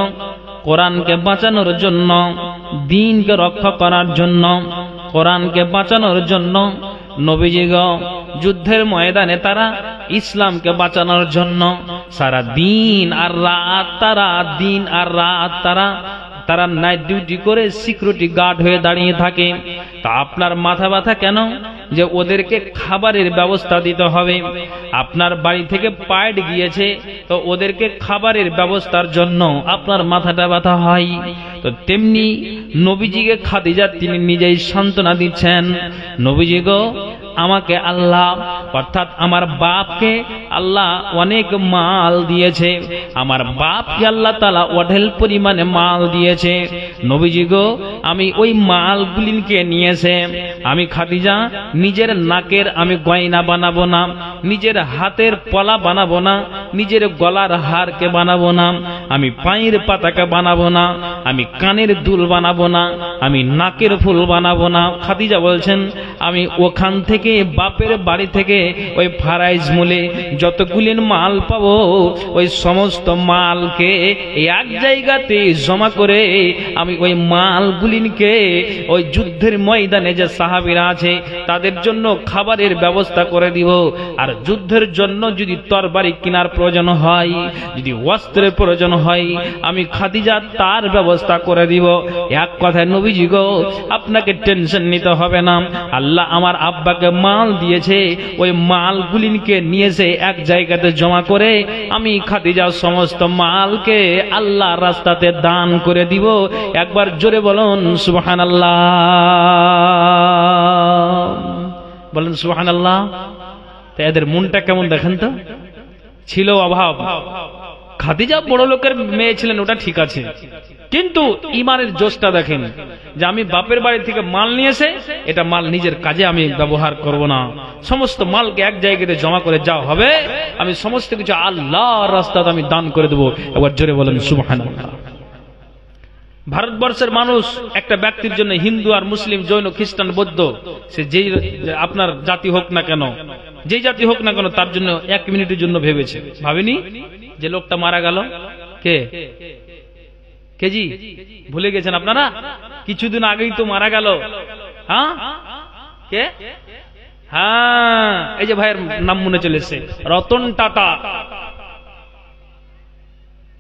কোরআনকে বাঁচানোর জন্য, দ্বীনকে রক্ষা করার জন্য, কোরআনকে বাঁচানোর জন্য নবীজি গো যুদ্ধের ময়দানে তারা ইসলামকে বাঁচানোর জন্য সারা দিন আর রাত তারা নাইট ডিউটি করে সিকিউরিটি গার্ড হয়ে দাঁড়িয়ে থাকে। তা আপনার মাথা ব্যথা কেন যে ওদেরকে খাবারের ব্যবস্থা দিতে হবে? আপনার বাড়ি থেকে পাইট গিয়েছে, তো ওদেরকে খাবারের ব্যবস্থার জন্য আপনার মাথাটা ব্যথা হয়। তো তেমনি নবীজিকে খাদিজা তিনি নিজেই সান্ত্বনা দিচ্ছেন, নবীজি গো, আমাকে আল্লাহ অর্থাৎ আমার বাপকে আল্লাহ অনেক মাল দিয়েছে, আমার বাপকে আল্লাহ তাআলা অঢেল পরিমাণে মাল দিয়েছে। নবীজি গো, আমি ওই মালগুলিকে নিয়েছে আমি খাদিজা নিজের নাকের আমি গয়না বানাবো না, নিজের হাতের পলা বানাবো না, নিজের গলার হারকে বানাবো না, আমি পায়ের পাতাকে বানাবো না, আমি কানের দুল বানাবো না, আমি নাকের ফুল বানাবো না। খাদিজা বলছেন, আমি ওখান থেকে বাপের বাড়ি থেকে ওই ফারাইজ মূলে যতগুলি মাল পাবো ওই সমস্ত মালকে এক জায়গাতে জমা করে আমি ওই মালগুলিকে ওই যুদ্ধের ময়দানে যে সাহাবীরা আছে তাদের জন্য খাবারের ব্যবস্থা করে দিব। আর যুদ্ধের জন্য যদি তরবারি কেনার প্রয়োজন হয়, যদি অস্ত্রের প্রয়োজন হয়, আমি খাদিজা তার ব্যবস্থা করে দিব। এক কথায় নবীজি গো, আপনাকে টেনশন নিতে হবে না, আল্লাহ আমার আব্বাকে মাল দিয়েছে, ওই মালগুলিকে নিয়েছে এক জায়গাতে জমা করে আমি খাদিজা সমস্ত মালকে আল্লাহ রাস্তাতে দান করে দিব। একবার জোরে বলুন সুবহানাল্লাহ, বলেন সুবহানাল্লাহ। তো এদের মনটা কেমন দেখেন তো, ছিল অভাব। খাদিজা বড় লোকের মেয়ে ছিলেন, ওটা ঠিক আছে, কিন্তু ইমানের জোশটা দেখেন যে আমি বাপের বাড়ি থেকে মাল নিয়েছে, এটা মাল নিজের কাজে আমি ব্যবহার করব না, সমস্ত মালকে এক জায়গাতে জমা করে যা হবে আমি সমস্ত কিছু আল্লাহর রাস্তাতে আমি দান করে দেবো। একবার জোরে বলেন সুবহানাল্লাহ। ভারতবর্ষের মানুষ একটা ব্যক্তির জন্য, হিন্দু আর মুসলিম, জৈন, খ্রিস্টান, বৌদ্ধ, সে যেই আপনার জাতি হোক না কেন, যেই জাতি হোক না কেন, তার জন্য এক মিনিটের জন্য ভেবেছে, ভাবেনি যে লোকটা মারা গেল, কে কেজি ভুলে গেছেন আপনারা? কিছুদিন আগেই তো মারা গেল। হ্যাঁ, কে? হ্যাঁ, এই যে ভাইয়ের নাম মনে চলেছে, রতন টাটা।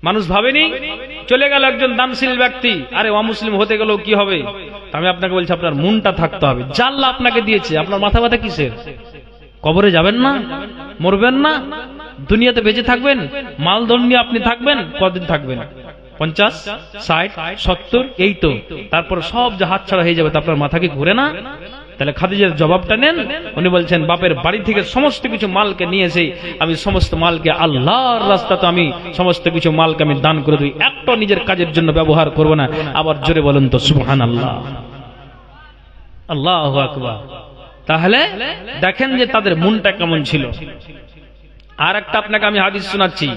মানুষ ভাবেনি, চলে গেল একজন দানশীল ব্যক্তি, আরে অমুসলিম হতে গেলেও কি হবে? আমি আপনাকে বলছি, আপনার মনটা থাকতে হবে, জাল্লা আপনাকে দিয়েছে, আপনার মাথা ব্যথা কিসের? কবরে যাবেন না, মরবেন না, দুনিয়াতে বেঁচে থাকবেন, মালদণ্ড নিয়ে আপনি থাকবেন, কতদিন থাকবেন? 50, 60, 70, এই তো, তারপর সব যে হাত ছাড়া হয়ে যাবে, আপনার মাথা কি ঘুরে না? তাহলে খাদিজার জবাবটা নেন। উনি বলছেন, বাপের বাড়ি থেকে সমস্ত কিছু মালকে নিয়েছে, আমি সমস্ত মালকে আল্লাহর রাস্তাতে আমি সমস্ত কিছু মালকে আমি দান করে দিই, একটা নিজের কাজের জন্য ব্যবহার করব না। আবার জোরে বলেন তো সুবহানাল্লাহ, আল্লাহু আকবার। তাহলে দেখেন যে তাদের মনটা কেমন ছিল। আর একটা আপনাকে আমি হাদিস শোনাচ্ছি,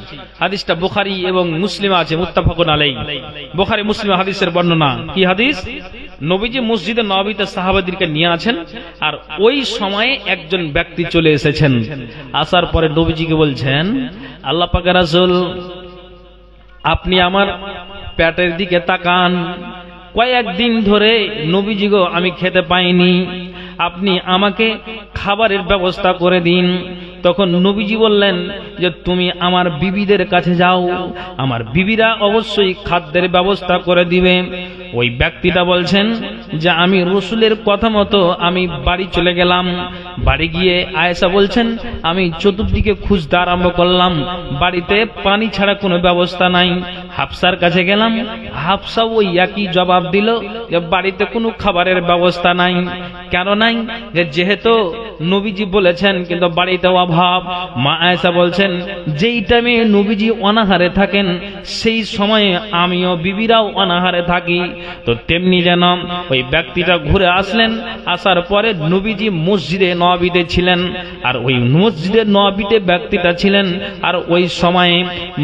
হাদিসটা বুখারী এবং মুসলিমে আছে, মুত্তাফাকুন আলাইহি। বুখারী মুসলিম হাদিসের বর্ণনা। কি হাদিস? নবীজি মসজিদে নববীতে সাহাবাদেরকে নিয়ে আছেন, আর ওই সময়ে একজন ব্যক্তি চলে এসেছেন। আসার পরে নবীজিকে বলছেন, আল্লাহ পাকের রাসূল, আপনি আমার পেটের দিকে তাকান, কয়েকদিন ধরে নবীজি গো আমি খেতে পাইনি, আপনি আমাকে খাবারের ব্যবস্থা করে দিন। তখন নবীজি বললেন যে তুমি আমার বিবিদের কাছে যাও, আমার বিবিরা অবশ্যই খাদ্যের ব্যবস্থা করে দিবে। ওই ব্যক্তিটা বলছেন যে আমি রাসূলের কথা মতো আমি বাড়ি চলে গেলাম। বাড়ি গিয়ে আয়েশা বলছেন, আমি চতুর্দিকে খুঁজতে আরম্ভ করলাম, বাড়িতে পানি ছাড়া কোনো ব্যবস্থা নাই, হাফসার কাছে গেলাম, হাফসা ওই একই জবাব দিল যে বাড়িতে কোনো খাবারের ব্যবস্থা নাই। কেন নাই? যেহেতু নবীজি বলেছেন কিন্তু বাড়িতে অভাব। মা আয়েশা বলছেন যেই টাইমে নবীজি অনাহারে থাকেন সেই সময়ে আমিও বিবিরাও অনাহারে থাকি। তো তেমনি যেন ওই ব্যক্তিটা ঘুরে আসলেন, আসার পরে নবীজি মসজিদে নববীতে ছিলেন, আর ওই মসজিদে নববীতে ব্যক্তিটা ছিলেন। আর ওই সময়ে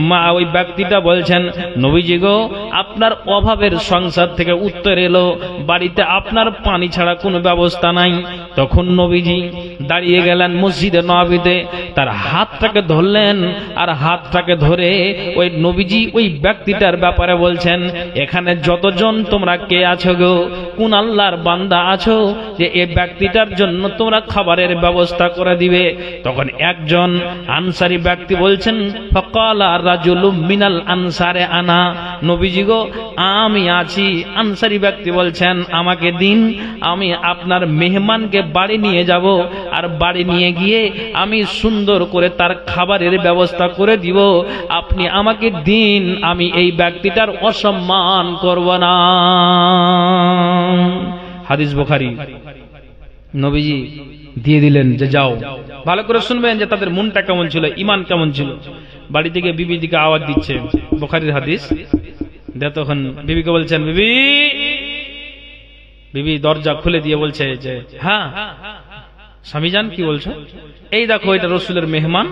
মা ওই ব্যক্তিটা বলছেন নবীজি গো, আপনার অভাবের সংসার থেকে উত্তর এলো, বাড়িতে আপনার পানি ছাড়া কোনো ব্যবস্থা নাই। তখন নবীজি দাঁড়িয়ে গেলেন মসজিদে নববীতে, তার হাতটাকে ধরলেন, আর হাতটাকে ধরে ওই নবীজি ওই ব্যক্তিটার ব্যাপারে বলছেন, এখানে যতজন তোমরা কে আছো গো, কোন আল্লাহর বান্দা আছো যে এই ব্যক্তিটার জন্য তোমরা খাবারের ব্যবস্থা করে দিবে? তখন একজন আনসারী ব্যক্তি বলছেন, ফাকালা রাজুলুম মিনাল আনসারে আনা, নবীজি গো আমি আছি। আনসারী ব্যক্তি বলছেন আমাকে দিন, আমি আপনার মেহমানকে বাড়ি নিয়ে যাব, আর বাড়ি নিয়ে গিয়ে আমি সুন্দর করে তার খাবারের ব্যবস্থা করে দিব। আপনি আমাকে দিন, আমি এই ব্যক্তিটার অসম্মান করব না। হাদিস বুখারী। নবীজি দিয়ে দিলেন যে যাও। ভালো করে শুনবেন যে তাদের মনটা কেমন ছিল, ঈমান কেমন ছিল। বাড়ি থেকে বিবি দিকে আওয়াজ দিচ্ছে, বুখারীর হাদিস। তখন বিবিকে বলছেন, বিবি। বিবি দরজা খুলে দিয়ে বলছে যে হ্যাঁ স্বামীজান কি বলছো? এই দেখো এটা রাসূলের মেহমান,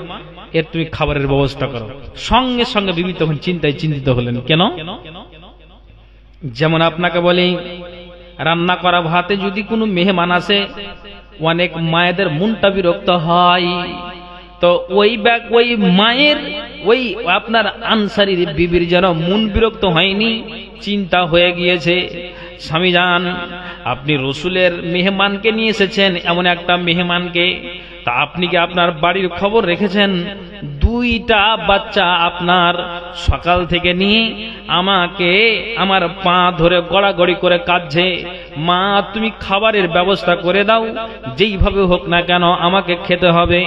এর তুমি খাবারের ব্যবস্থা করো। সঙ্গে সঙ্গে বিবি তখন চিন্তিত হলেন। কেন? যেমন আপনাকে বলি, রান্না করা ভাতে যদি কোনো মেহমান আসে, অনেক মায়েদের মনটা বিরক্ত হয়। তো ওই মায়ের ওই আপনার আনসারীর বিবির যেন মন বিরক্ত হয়নি, চিন্তা হয়ে গিয়েছে। স্বামীজান আপনি রাসূলের মেহমানকে নিয়ে এসেছেন, এমন একটা মেহমানকে, তা আপনি কি আপনার বাড়ির খবর রেখেছেন? দুইটা বাচ্চা আপনার সকাল থেকে নিয়ে আমাকে আমার পা ধরে গড়াগড়ি করে কাঁদছে, মা তুমি খাবারের ব্যবস্থা করে দাও, যেইভাবে হোক না কেন আমাকে খেতে হবে।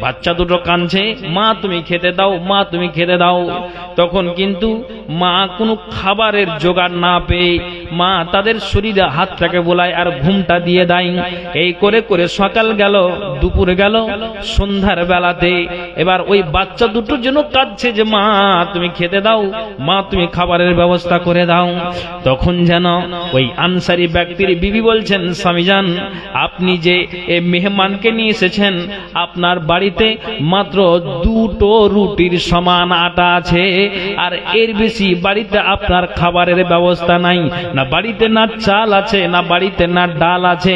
বাচ্চা দুটো কাঁদছে, মা তুমি খেতে দাও, মা তুমি খেতে দাও। তখন কিন্তু মা কোনো খাবারের জোগাড় না পেয়ে মা তাদের শরীরে হাতটাকে বোলায় আর ঘুমটা দিয়ে দেয়। এই করে করে সকাল গেল, দুপুর গেল, সন্ধ্যার বেলাতে এবার ওই বাচ্চা দুটো যেন কাঁদছে যে মা তুমি খেতে দাও, মা তুমি খাবারের ব্যবস্থা করে দাও। তখন যেন ওই আনসারী ব্যক্তির বিবি বলছেন, স্বামীজান আপনি যে এই মেহমানকে নিয়ে এসেছেন, আপনার বাড়িতে মাত্র দুটো রুটির সমান আটা আছে, আর এর বেশি বাড়িতে আপনার খাবারের ব্যবস্থা নাই। না বাড়িতে না চাল আছে, না বাড়িতে না ডাল আছে,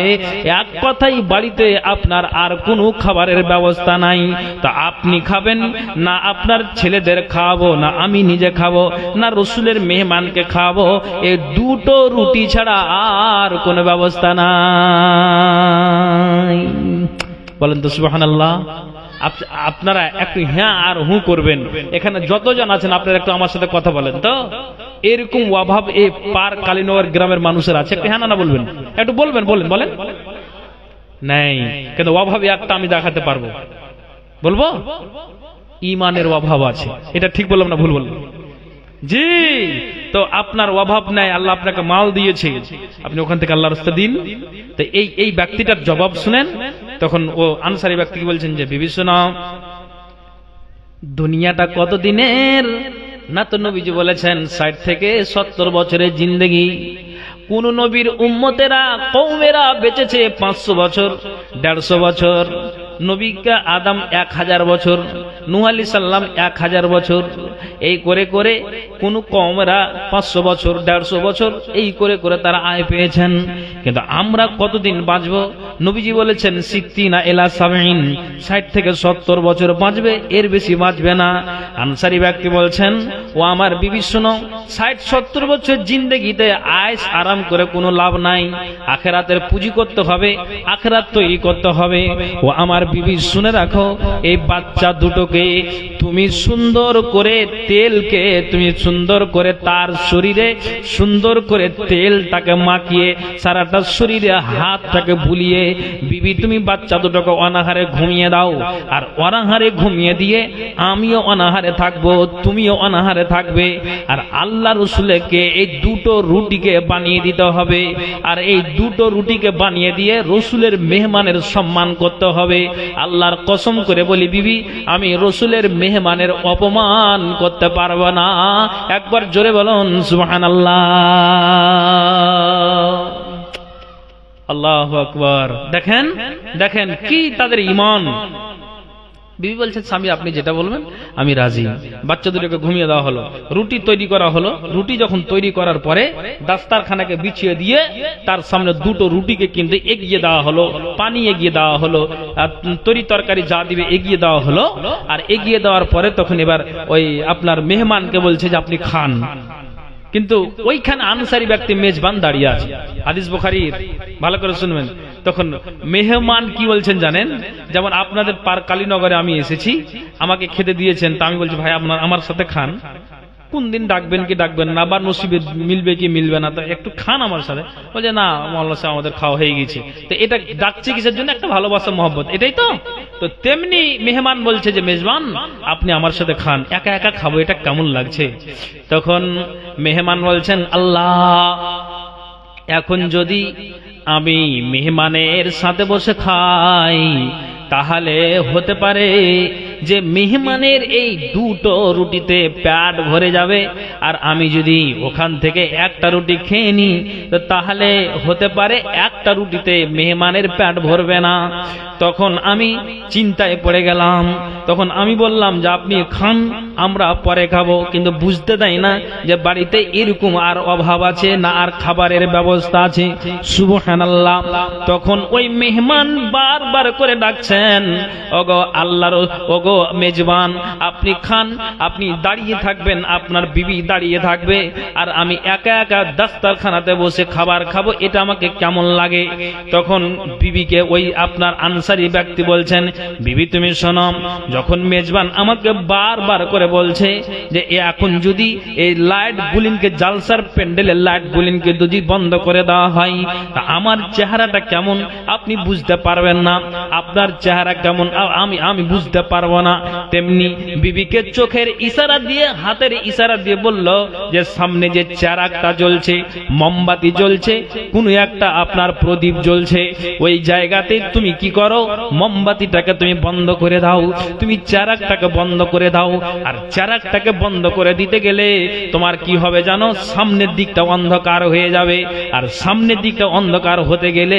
এক কথাই বাড়িতে আপনার আর কোনো খাবারের ব্যবস্থা নাই। তা আপনি খাবেন না আপনার ছেলেদের খাওয়াবো, না আমি নিজে খাবো, না রাসূলের মেহমানকে খাওয়াবো? এই দুটো রুটি ছাড়া আর কোনো ব্যবস্থা নাই। বলেন তো সুবহানাল্লাহ। আপনারা একটু হ্যাঁ আর হু করবেন। এখানে যতজন আছেন আপনারা একটু আমার সাথে কথা বলেন তো, এরকম অভাব এই পার কালিনগর গ্রামের মানুষের আছে? একটু হ্যাঁ না বলবেন, একটু বলবেন, বলেন নাই। কিন্তু অভাব একটা আমি দেখাতে পারবো, বলবো ঈমানের অভাব আছে। এটা ঠিক বললাম না ভুল বললাম? জি। তো আপনার অভাব নাই, আল্লাহ আপনাকে মাল দিয়েছে, আপনি ওখান থেকে আল্লাহর রাস্তা দিন। তো এই ব্যক্তিটার জবাব শুনেন। তখন ও আনসারী ব্যক্তি বলছেন যে বিবি শোনো, দুনিয়াটা কত দিনের? না তো নবীজি বলেছেন 60 থেকে 70 বছরের জিন্দেগি। কোন নবীর উম্মতেরা কওমেরা বেঁচেছে 500 বছর, 150 বছর। নবীকা আদম 1000 বছর, নূহ আলাইহিস সালাম 1000 বছর। এই করে করে কোন কওমেরা 500 বছর, 150 বছর, এই করে করে তারা আয় পেয়েছেন। কিন্তু আমরা কতদিন বাঁচবো? নবীজি বলেছেন 60 ইলা 70, 60 থেকে 70 বছর বাঁচবে, এর বেশি বাঁচবে না। আনসারী ব্যক্তি বলছেন, ও আমার বিবি শোনো, 60-70 বছর জিন্দেগিতে আয়েশ আরাম করে কোনো লাভ নাই। আখিরাতের পুঁজি করতে হবে, আখিরাত তৈরি করতে হবে। ও আমার বিবি শুনে রাখো, এই বাচ্চা দুটোকে তুমি সুন্দর করে তেলকে তুমি সুন্দর করে তার শরীরে সুন্দর করে তেলটাকে মাখিয়ে সারাটা শরীরে হাতটাকে বুলিয়ে বিবি তুমি বাচ্চা দুটোকে অনাহারে ঘুমিয়ে দাও। আর অনাহারে ঘুমিয়ে দিয়ে আমিও অনাহারে থাকবো, তুমিও অনাহারে থাকবে। আর আল্লাহ রসুলকে এই দুটো রুটিকে বানিয়ে দিতে হবে। আর এই দুটো রুটিকে বানিয়ে দিয়ে রসুলের মেহমানের সম্মান করতে হবে। আল্লাহর কসম করে বলি বিবি, আমি রসুলের মেহমানের অপমান করতে পারবো না। একবার জোরে বলুন সুবহানাল্লাহ। আল্লাহু আকবার। দেখেন দেখেন কি তাদের ঈমান। বিবি বলছে স্বামী আপনি যেটা বলবেন আমি রাজি। বাচ্চা দুটোকে ঘুমিয়ে দেওয়া হলো, রুটি তৈরি করা হলো। রুটি যখন তৈরি করার পরে দাস্তারখানাকে বিছিয়ে দিয়ে তার সামনে দুটো রুটিকে কিন্তু এগিয়ে দেওয়া হলো, পানি এগিয়ে দেওয়া হলো, আর তরি তরকারি যা দিবে এগিয়ে দেওয়া হলো। আর এগিয়ে দেওয়ার পরে তখন এবার ওই আপনার মেহমানকে বলছে যে আপনি খান। কিন্তু ওইখানে আনসারী ব্যক্তি মেজবান দাঁড়িয়ে আছে। হাদিস বুখারীর, ভালো করে শুনবেন। তখন মেহমান কি বলছেন জানেন? যেমন আপনাদের পার কালীনগরে আমি এসেছি, আমাকে খেতে দিয়েছেন, তা আমি বলছি ভাই আপনার আমার সাথে খান। কোন দিন ডাকবেন কি ডাকবেন না, আবার নসিবে মিলবে কি মিলবে না, তো একটু খান আমার সাথে। বলছে না মোল্লা সাহেব আমাদের খাওয়া হয়ে গেছে। তো এটা ডাকছে কিসের জন্য? একটা ভালোবাসা মহব্বত, এটাই তো। তো তেমনি মেহমান বলছে যে মেজবান আপনি আমার সাথে খান, একা একা খাবো এটা কেমন লাগছে। তখন মেহমান বলছেন আল্লাহ, এখন যদি আমি মেহমানের সাথে বসে খাই তাহলে হতে পারে যে মেহমানের এই দুটো রুটিতে পেট ভরে যাবে। আর আমি যদি ওখান থেকে একটা রুটি খেয়ে নিই তাহলে হতে পারে একটা রুটিতে মেহমানের পেট ভরবে না। তখন আমি চিন্তায় পড়ে গেলাম। তখন আমি বললাম যে আপনি খান, আমরা পরে খাবো। কিন্তু বুঝতে দেয় না যে বাড়িতে এরকম আর অভাব আছে না, আর খাবারের ব্যবস্থা আছে। সুবহানাল্লাহ। তখন ওই মেহমান বারবার করে ডাকছেন, ওগো আল্লাহর ওগো মেজবান আপনি খান, আপনি দাঁড়িয়ে থাকবেন, আপনার বিবি দাঁড়িয়ে থাকবে, আর আমি একা একা দাস্তারখানাতে বসে খাবার খাবো, এটা আমাকে কেমন লাগে। তখন বিবিকে ওই আপনার আনসারী ব্যক্তি বলছেন, বিবি তুমি শোনো, যখন মেজবান আমাকে বারবার করে বলছে যে এখন যদি এই লাইট গুলিনকে, জালসার প্যান্ডেলের লাইট গুলিনকে যদি বন্ধ করে দেওয়া হয় আমার চেহারাটা কেমন আপনি বুঝতে পারবেন না, আপনার চেহারা কেমন আমি বুঝতে পারবো না। তেমনি বিবিকে চোখের ইশারা দিয়ে, হাতের ইশারা দিয়ে বলল যে সামনে যে চারাকটা জ্বলছে, মোমবাতি জ্বলছে, কোন একটা আপনার প্রদীপ জ্বলছে, ওই জায়গাতে তুমি কি করো, মোমবাতিটাকে তুমি বন্ধ করে দাও, তুমি চারাকটাকে বন্ধ করে দাও। আর চারাকটাকে বন্ধ করে দিতে গেলে তোমার কি হবে জানো, সামনের দিকটা অন্ধকার হয়ে যাবে। আর সামনের দিকটা অন্ধকার হতে গেলে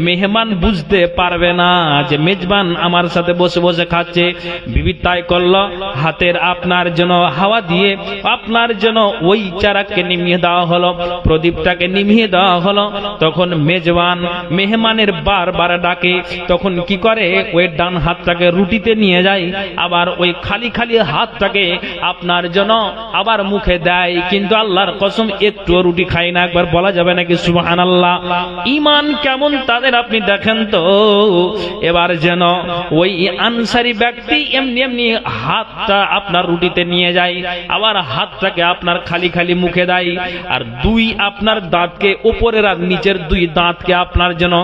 মেহমান বুঝতে পারবে না যে মেজবান আমার সাথে বসে বসে খাচ্ছে। বিবি তাই করলো, হাতের আপনার জন্য হাওয়া দিয়ে আপনার জন্য ওই চারাককে নিমিয়ে দেওয়া হলো, প্রদীপটাকে নিমিয়ে দেওয়া হলো। তখন মেজবান মেহমানের বারবার ডাকে, তখন কি করে ওই ডান হাতটাকে রুটিতে নিয়ে যায়, আবার ওই খালি খালি হাতটাকে আপনার জন্য আবার মুখে দেয়। কিন্তু আল্লাহর কসম একটু রুটি খাই না। একবার বলা যাবে নাকি সুবহানাল্লাহ? ঈমান কেমন তাদের আপনি দেখেন তো। এবার যেন ওই আনসারী ব্যক্তি এমনি এমনি হাতটা আপনার রুটিতে নিয়ে যায়, আবার হাতটাকে আপনার খালি খালি মুখে দেয়। আর দুই আপনার দাঁতকে, উপরের আর নিচের দুই দাঁতকে আপনার যেন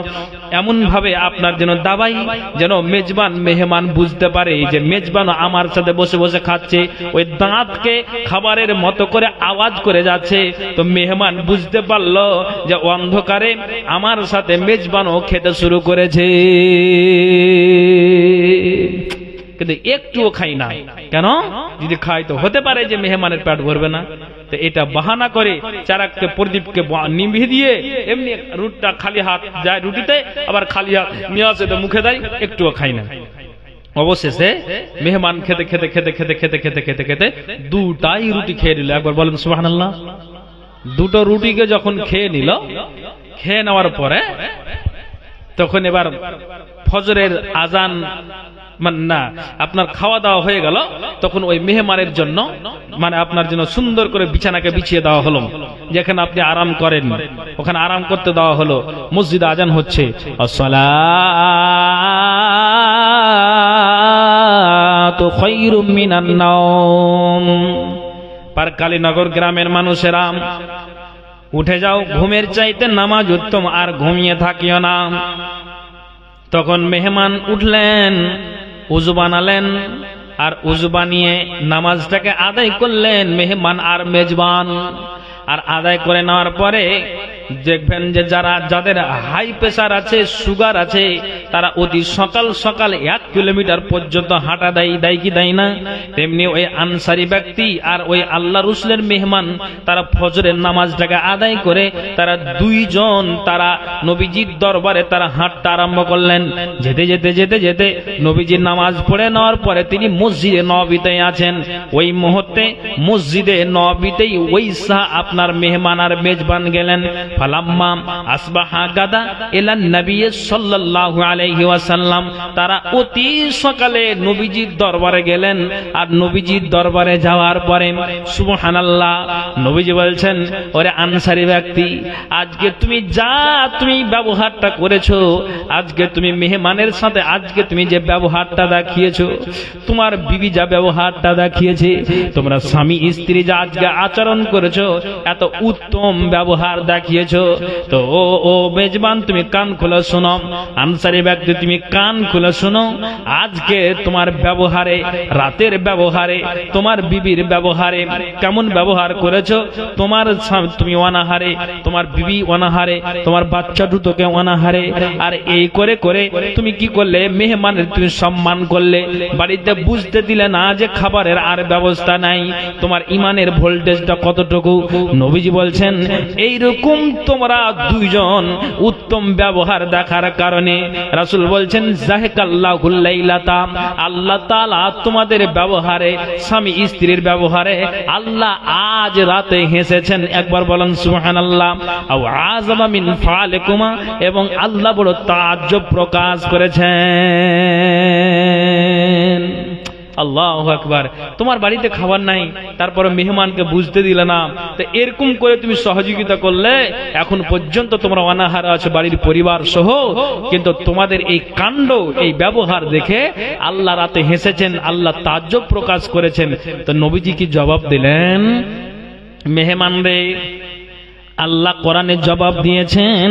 এমন ভাবে আপনার যেন দাবাই, যেন মেজবান মেহমান বুঝতে পারে যে মেজবান আমার সাথে বসে বসে খাচ্ছে। ওই দাঁতকে খাবারের মতো করে আওয়াজ করে যাচ্ছে। তো মেহমান বুঝতে পারলো যে অন্ধকারে আমার সাথে মেজবানও খেতে শুরু করেছে, কিন্তু একটুও খাই না। কেন? যদি খাই তো হতে পারে যে মেহমানের পেট ভরবে না। তো এটা বাহানা করে চারাককে, প্রদীপকে নিভিয়ে দিয়ে এমনি রুটটা খালি হাত যায় রুটিতে, আবার খালি হাত নিয়ে আসে তো মুখে দেয়, একটুও খাই না। অবশেষে মেহমান খেতে খেতে খেতে খেতে খেতে খেতে খেতে খেতে দুটাই রুটি খেয়ে নিল। একবার বলেন সুবহানাল্লাহ। দুটো রুটিকে যখন খেয়ে নিল, খেয়ে নেওয়ার পরে তখন এবার ফজরের আজান না আপনার খাওয়া দাওয়া হয়ে গেল। তখন ওই মেহমানের জন্য মানে আপনার জন্য সুন্দর করে বিছানাকে বিছিয়ে দেওয়া হলো, যেখানে আপনি আরাম করেন ওখানে আরাম করতে দেওয়া হলো। মসজিদে আজান হচ্ছে, আসসালাতু সালাতু খায়রুম মিনান নাওম। পারকালী নগর গ্রামের মানুষেরা উঠে যাও, ঘুমের চাইতে নামাজ উত্তম, আর ঘুমিয়ে থাকিও না। তখন মেহমান উঠলেন, উযু বানালেন, আর উযু বানিয়ে নামাজটাকে আদায় করলেন মেহমান আর মেজবান। আর আদায় করে নেওয়ার পরে দেখবেন যে যাদের হাই প্রেসার আছে, সুগার আছে, তারা অতি সকাল সকাল 1 কিলোমিটার পর্যন্ত হাঁটা দেয় কি দেয় না? তেমনি ওই আনসারি ব্যক্তি আর ওই আল্লাহ রসুলের মেহমান তারা ফজরের নামাজটাকে আদায় করে তারা দুইজন তারা নবীজির দরবারে তারা হাঁটতে আরম্ভ করলেন। যেতে যেতে যেতে যেতে নবীজির নামাজ পড়ে নেওয়ার পরে তিনি মসজিদে নববীতে আছেন। ওই মুহূর্তে মসজিদে নববীতেই ওই আপনার মেহমান আর মেজবান গেলেন। ফালাম্মা আসবাহা গাদা ইলান নবী সাল্লাল্লাহু আলাইহি ওয়াসাল্লাম, তারা অতি সকালে নবীজির দরবারে গেলেন। আর নবীজির দরবারে যাওয়ার পরে সুবহানাল্লাহ, নবীজি বলছেন, ওরে আনসারী ব্যক্তি, আজকে তুমি তুমি ব্যবহারটা করেছো, আজকে তুমি মেহমানের সাথে আজকে তুমি যে ব্যবহারটা দেখিয়েছো, তোমার বিবি যা ব্যবহারটা দেখিয়েছে, তোমরা স্বামী স্ত্রী যা আজকে আচরণ করেছো, এত উত্তম ব্যবহার দেখিয়েছো। তো ও মেজবান, তুমি কান খুলে শোনো, আনসারী ব্যক্তি তুমি কান খুলে শোনো। আজকে তোমার ব্যবহারে, রাতের ব্যবহারে, তোমার বিবির ব্যবহারে কেমন ব্যবহার করেছো? তুমি অনাহারে, তোমার বিবি অনাহারে, তোমার বাচ্চা দুটোকে অনাহারে। আর এই করে করে তুমি কি করলে? মেহমানের তুমি সম্মান করলে, বাড়িতে বুঝতে দিলে না যে খাবারের আর ব্যবস্থা নাই। তোমার ইমানের ভোল্টেজটা কতটুকু? নবীজি বলছেন, এইরকম তোমরা দুইজন উত্তম ব্যবহার দেখার কারণে রাসূল বলছেন, জাহিকাল্লাহুল লাইলাতা, আল্লাহ তাআলা তোমাদের ব্যবহারে, স্বামী স্ত্রীর ব্যবহারে আল্লাহ আজ রাতে হেসেছেন। একবার বলেন সুবহানাল্লাহ। আও আযামা মিন ফালিকুমা, এবং আল্লাহ বড় তাআজ্জুব প্রকাশ করেছেন। আল্লাহু আকবার। তোমার বাড়িতে খাবার নাই, তারপরে মেহমানকে বুঝতে দিলে না, তো এরকম করে তুমি সহযোগিতা করলে এখন পর্যন্ত তোমরা অনাহার আছো বাড়ির পরিবার সহ, কিন্তু তোমাদের এই কাণ্ড, এই ব্যবহার দেখে আল্লাহ রাতে হেসেছেন, আল্লাহ তাজ্জব প্রকাশ করেছেন। তো নবীজি কি জবাব দিলেন? মেহমানরে আল্লাহ কোরআনে জবাব দিয়েছেন,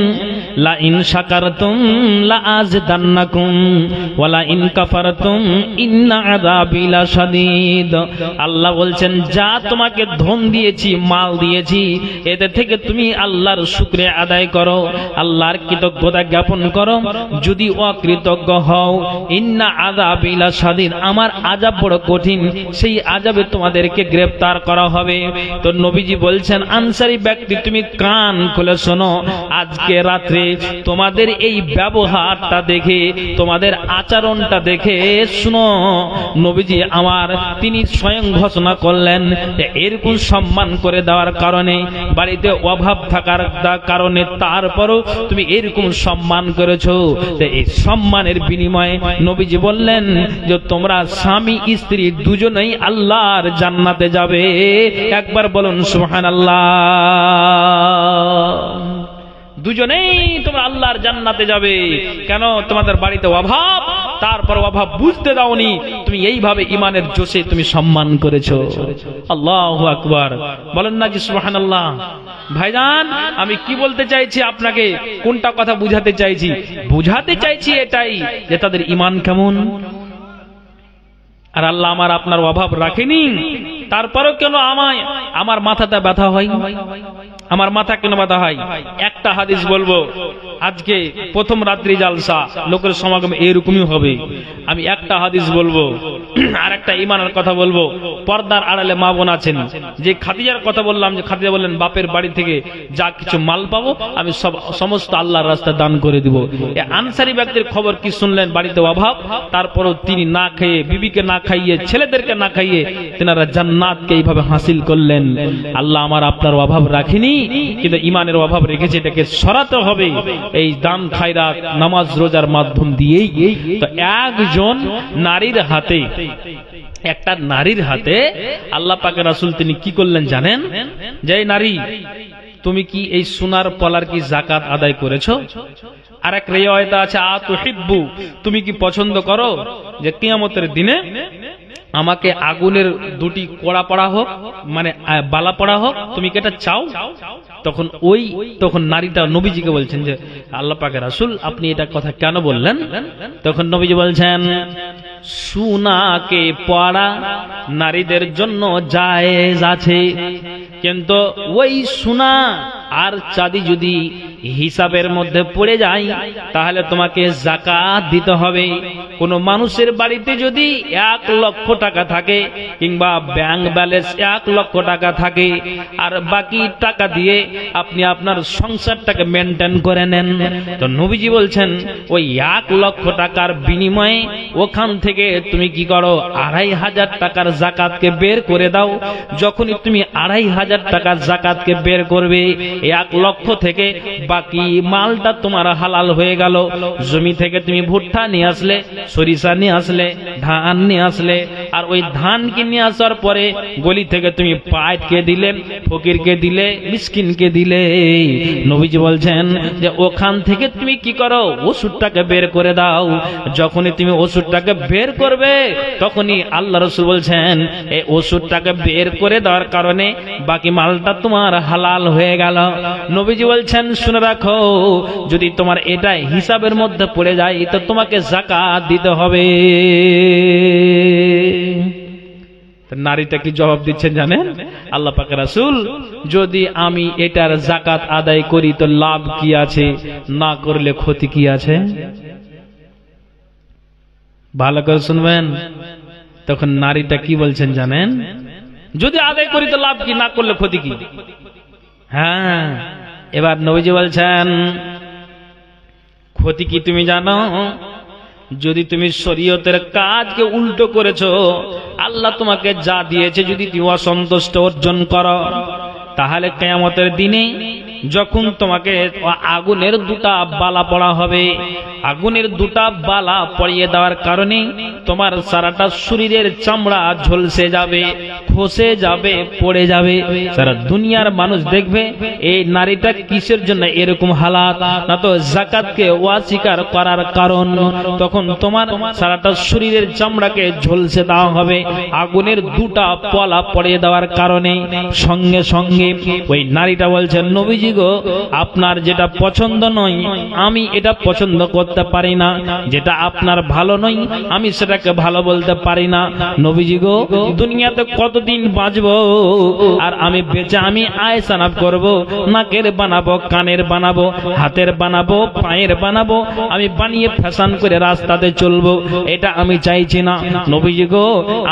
লা ইন শাকারতুম লা আযদান্নাকুম ওয়া লা ইন কাফারতুম ইন্না আযাবি লাশাদীদ। আল্লাহ বলছেন, যা তোমাকে ধন দিয়েছি, মাল দিয়েছি, এতে থেকে তুমি আল্লাহর শুকরিয়া আদায় করো, আল্লাহর কৃতজ্ঞতা জ্ঞাপন করো। যদি অকৃতজ্ঞ হও, ইন্না আযাবি লাশাদীদ, আমার আযাব বড় কঠিন, সেই আযাবে তোমাদেরকে গ্রেফতার করা হবে। তো নবীজি বলছেন, আনসারী ব্যক্তি তুমি কান খুলে শোনো, আজকে রাত্রে তোমাদের এই ব্যবহারটা দেখে, তোমাদের আচরণটা দেখে শুনো, নবীজি আমার তিনি স্বয়ং ঘোষণা করলেন এরকম সম্মান করে দেওয়ার কারণে, বাড়িতে অভাব থাকার কারণে তারপরও তুমি এরকম সম্মান করেছো। এই সম্মানের বিনিময়ে নবীজি বললেন যে তোমরা স্বামী স্ত্রী দুজনেই আল্লাহর জান্নাতে যাবে। একবার বলুন সুবহানাল্লাহ। দুজনেই তোমরা আল্লাহর জান্নাতে যাবে। কেন? তোমাদের বাড়িতে অভাব, তারপর অভাব বুঝতে দাওনি, তুমি এইভাবে ইমানের জোশে তুমি সম্মান করেছো। আল্লাহু আকবার। বলেন না জি সুবহানাল্লাহ। ভাইজান, আমি কি বলতে চাইছি আপনাকে, কোনটা কথা বুঝাতে চাইছি? বুঝাতে চাইছি এটাই যে তাদের ইমান কেমন। আর আল্লাহ আমার আপনার অভাব রাখেনি, তারপরেও কেন আমার মাথাটা ব্যথা হয়? আমার মাথা কেন ব্যথা হয়? একটা হাদিস বলবো, আজকে প্রথম রাত্রি জালসা, লোকের সমাগম এরকমই হবে। আমি একটা হাদিস বলবো, আর একটা ইমানের কথা বলবো। পর্দার আড়ালে মা বোন আছেন, যে খাদিজার কথা বললাম, যে খাদিজা বললেন বাপের বাড়ি থেকে যা কিছু মাল পাবো আমি সমস্ত আল্লাহর রাস্তায় দান করে দিব। এই আনসারী ব্যক্তির খবর কি শুনলেন? বাড়িতে অভাব, তারপরও তিনি না খেয়ে, বিবিকে না খাইয়ে, ছেলেদেরকে না খাইয়ে তেনারা জান্নাতকে এইভাবে হাসিল করলেন। আল্লাহ আমার আপনার অভাব রাখিনি, কিন্তু ইমানের অভাব রেখেছে, এটাকে সরাতে হবে এই দান খায়রাত নামাজ রোজার মাধ্যম দিয়েই। তো একজন নারীর হাতে, একটা নারীর হাতে আল্লাহ পাকের রাসূল তিনি কি করলেন জানেন? যে নারী, তুমি কি এই সোনার পলার কি যাকাত আদায় করেছো? আরেক রিওয়ায়েতে আছে, আতুহিব্বু, তুমি কি পছন্দ করো যে কিয়ামতের দিনে আমাকে আগুনের দুটি কোড়া পড়া হোক, মানে বালা পড়া হোক, তুমি কি এটা চাও? তখন নারীটা নবীজিকে বলছেন যে আল্লাহ পাকের রাসূল, আপনি এটা কথা কেন বললেন? তখন নবীজি বলছেন, সোনাকে পড়া নারীদের জন্য জায়েজ আছে, কিন্তু ওই সোনা আর চাঁদি যদি হিসাবের মধ্যে পড়ে যায় তাহলে তোমাকে যাকাত দিতে হবে। কোন মানুষের বাড়িতে যদি 1 লক্ষ টাকা থাকে কিংবা ব্যাংক ব্যালেন্স 1 লক্ষ টাকা থাকে আর বাকি টাকা দিয়ে আপনি আপনার সংসারটাকে মেনটেন করে নেন, তো নবীজি বলছেন ওই 1 লক্ষ টাকার বিনিময়ে ওখান থেকে তুমি কি করো, 2500 টাকার যাকাতকে বের করে দাও। যখনই তুমি 2500 টাকার যাকাতকে বের করবে, 1 লক্ষ থেকে বাকি মালটা তোমার হালাল হয়ে গেল। জমি থেকে তুমি ভুট্টা নিয়ে আসলে, সরিষা নিয়ে আসলে, ধান নিয়ে আসলে, আর ওই ধানকে নিয়ে আসার পরে গলি থেকে তুমি পাইটকে দিলে, ফকিরকে দিলে, মিসকিনকে দিলে। নবীজি বলছেন যে ওখান থেকে তুমি কি করো, ওষুধটাকে বের করে দাও। যখনই তুমি ওষুধটাকে বের করবে তখনই আল্লাহ রাসূল বলছেন এই ওষুধটাকে বের করে দেওয়ার কারণে বাকি মালটা তোমার হালাল হয়ে গেল। নবীজি বলছেন শুনে রাখো, যদি তোমার এটা হিসাবের মধ্যে পড়ে যায় তো তোমাকে যাকাত দিতে হবে। নারীটা কি জবাব দিচ্ছেন জানেন? আল্লাহ পাকের রাসূল, যদি আমি এটার যাকাত আদায় করি তো লাভ কি আছে, না করলে ক্ষতি কি আছে? ভালো করে শুনবেন। তখন নারীটা কি বলছেন জানেন? যদি আদায় করি তো লাভ কি, না করলে ক্ষতি কি? হ্যাঁ, এবার নবীজি বলছেন ক্ষতি কি তুমি জানো? যদি তুমি শরীয়তের কাজকে উল্টো করেছো, আল্লাহ তোমাকে যা দিয়েছে যদি তুমি অসন্তুষ্ট অর্জন করো, তাহলে কিয়ামতের দিনে যখন তোমাকে আগুনের 2টা বালা পড়া হবে, আগুনের 2টা বালা পড়িয়ে দেওয়ার কারণে তোমার সারাটা শরীরের চামড়া ঝলসে যাবে, খসে যাবে, পড়ে যাবে। সারা দুনিয়ার মানুষ দেখবে এই নারীটা কিসের জন্য এরকম হালাত, না তো যাকাতকে অস্বীকার করার কারণ। তখন তোমার সারাটা শরীরের চামড়াকে ঝলসে দেওয়া হবে আগুনের 2টা পলা পড়িয়ে দেওয়ার কারণে। সঙ্গে সঙ্গে ওই নারীটা বলছেন, নবীজি গো, আপনার যেটা পছন্দ নয় আমি এটা পছন্দ করতে পারি না, যেটা আপনার ভালো নয় আমি সেটাকে ভালো বলতে পারি না। নবীজি গো, দুনিয়াতে কতদিন বাঁচবো, আর আমি বেঁচে আমি আয়েশা লাভ করবো, নাকের বানাবো, কানের বানাবো, হাতের বানাবো, পায়ের বানাবো, আমি বানিয়ে ফ্যাশন করে রাস্তাতে চলবো, এটা আমি চাইছি না। নবীজি গো,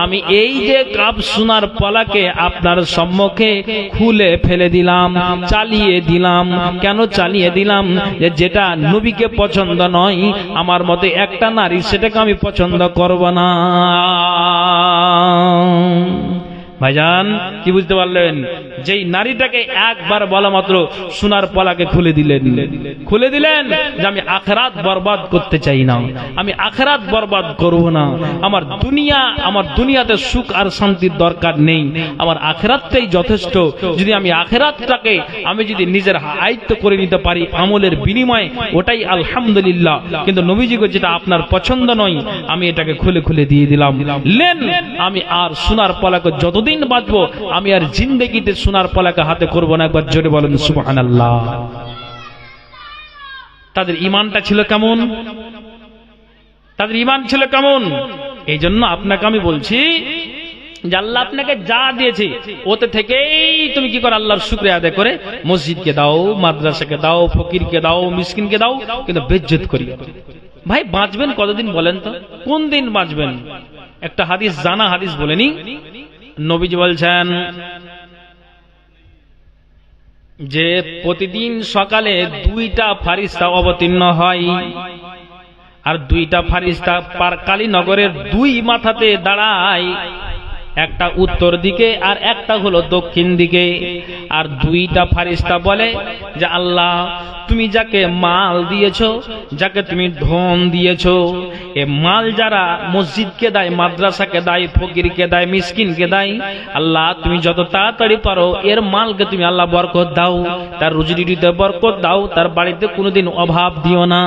আমি এই যে কাপ সোনার পলাকে আপনার সম্মুখে খুলে ফেলে দিলাম, চালিয়ে দিলাম। কেন চালিয়ে দিলাম? যেটা নবীকে পছন্দ নয় আমার মতে একটা নারী, সেটাকে আমি পছন্দ করব না। ভাইজান কি বুঝতে পারলেন? যেই নারীটাকে একবার বলা মাত্র সোনার পলাকে খুলে দিলেন যে আমি আখিরাত বরবাদ করতে চাই না, আমি আখিরাত বরবাদ করব না, আমার দুনিয়াতে সুখ আর শান্তির দরকার নেই, আমার আখিরাতটাই যথেষ্ট। যদি আমি আখিরাতটাকে আমি যদি নিজের আয়ত্ত করে নিতে পারি আমলের বিনিময়ে, ওটাই আলহামদুলিল্লাহ। কিন্তু নবীজিকে যেটা আপনার পছন্দ নয় আমি এটাকে খুলে খুলে দিয়ে দিলাম। আমি আর সোনার পলাকে যতদিন বাঁচবো আমি আর জিন্দেগিতে সোনার পলাকে হাতে করব না। একবার জোরে বলেন সুবহানাল্লাহ। তাদের ঈমানটা ছিল কেমন? তাদের ঈমান ছিল কেমন? এই জন্য আপনাকে আমি বলছি যে আল্লাহ আপনাকে যা দিয়েছে ওতে থেকেই তুমি কি করো, আল্লাহর শুকরিয়া আদায় করে মসজিদকে দাও, মাদ্রাসাকে দাও, ফকিরকে দাও, মিসকিনকে দাও, কিন্তু বেজ্জত করি। ভাই বাঁচবেন কতদিন বলেন তো? কোন দিন বাঁচবেন? একটা হাদিস, জানা হাদিস বলেনি। নবীজি বলছেন যে প্রতিদিন সকালে 2টা ফারিস্তা অবতীর্ণ হয়, আর 2টা ফারিস্তা পারকালী নগরের 2 মাথাতে দাঁড়ায়। একটা উত্তর দিকে আর একটা হলো দক্ষিণ দিকে। আর দুইটা ফারিস্তা বলে যে আল্লাহ, তুমি যাকে মাল দিয়েছো, যাকে তুমি ধন দিয়েছো, এ মাল যারা মসজিদকে দেয়, মাদ্রাসাকে দেয়, ফকিরকে দেয়, মিসকিনকে দেয়, আল্লাহ তুমি যত তাড়াতাড়ি পারো এর মালকে তুমি আল্লাহ বরকত দাও, তার রুজি-রুটিতে বরকত দাও, তার বাড়িতে কোনোদিন অভাব দিও না,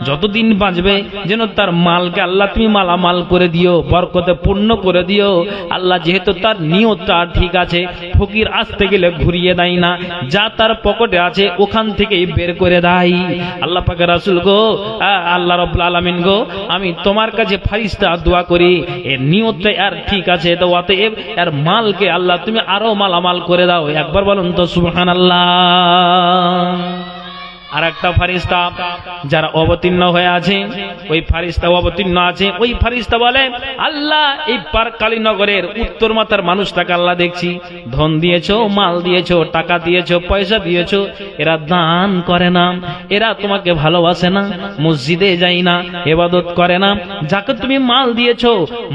যতদিন বাঁচবে যেন তার মালকে আল্লাহ তুমি মালামাল করে দিও, বরকতে পূর্ণ করে দিও। আল্লাহ যেহেতু তার নিয়তটা ঠিক আছে, ফকির আসতে গেলে ঘুরিয়ে দেয় না, যা তার পকেটে আছে ওখান থেকেই বের করে দেয়। আল্লাহ পাকের রাসূল গো, আল্লাহ রাব্বুল আলামিন গো, আমি তোমার কাছে ফারিস্তা দোয়া করি, এর নিয়তটা আর ঠিক আছে, তো অতএব এর মালকে আল্লাহ তুমি আরো মালামাল করে দাও। একবার বলুন তো সুবহানাল্লাহ। আর একটা ফারিস্তা যারা অবতীর্ণ হয়ে আছে, ওই ফারিস্তা অবতীর্ণ আছে, ওই ফারিস্তা বলে আল্লাহ, এই পারকালী নগরের উত্তর মাথার মানুষটাকে আল্লাহ দেখছি, ধন দিয়েছো, মাল দিয়েছো, টাকা দিয়েছো, পয়সা দিয়েছো, এরা দান করে না, এরা তোমাকে ভালোবাসে না, মসজিদে যায় না, ইবাদত করে না, যাকে তুমি মাল দিয়েছো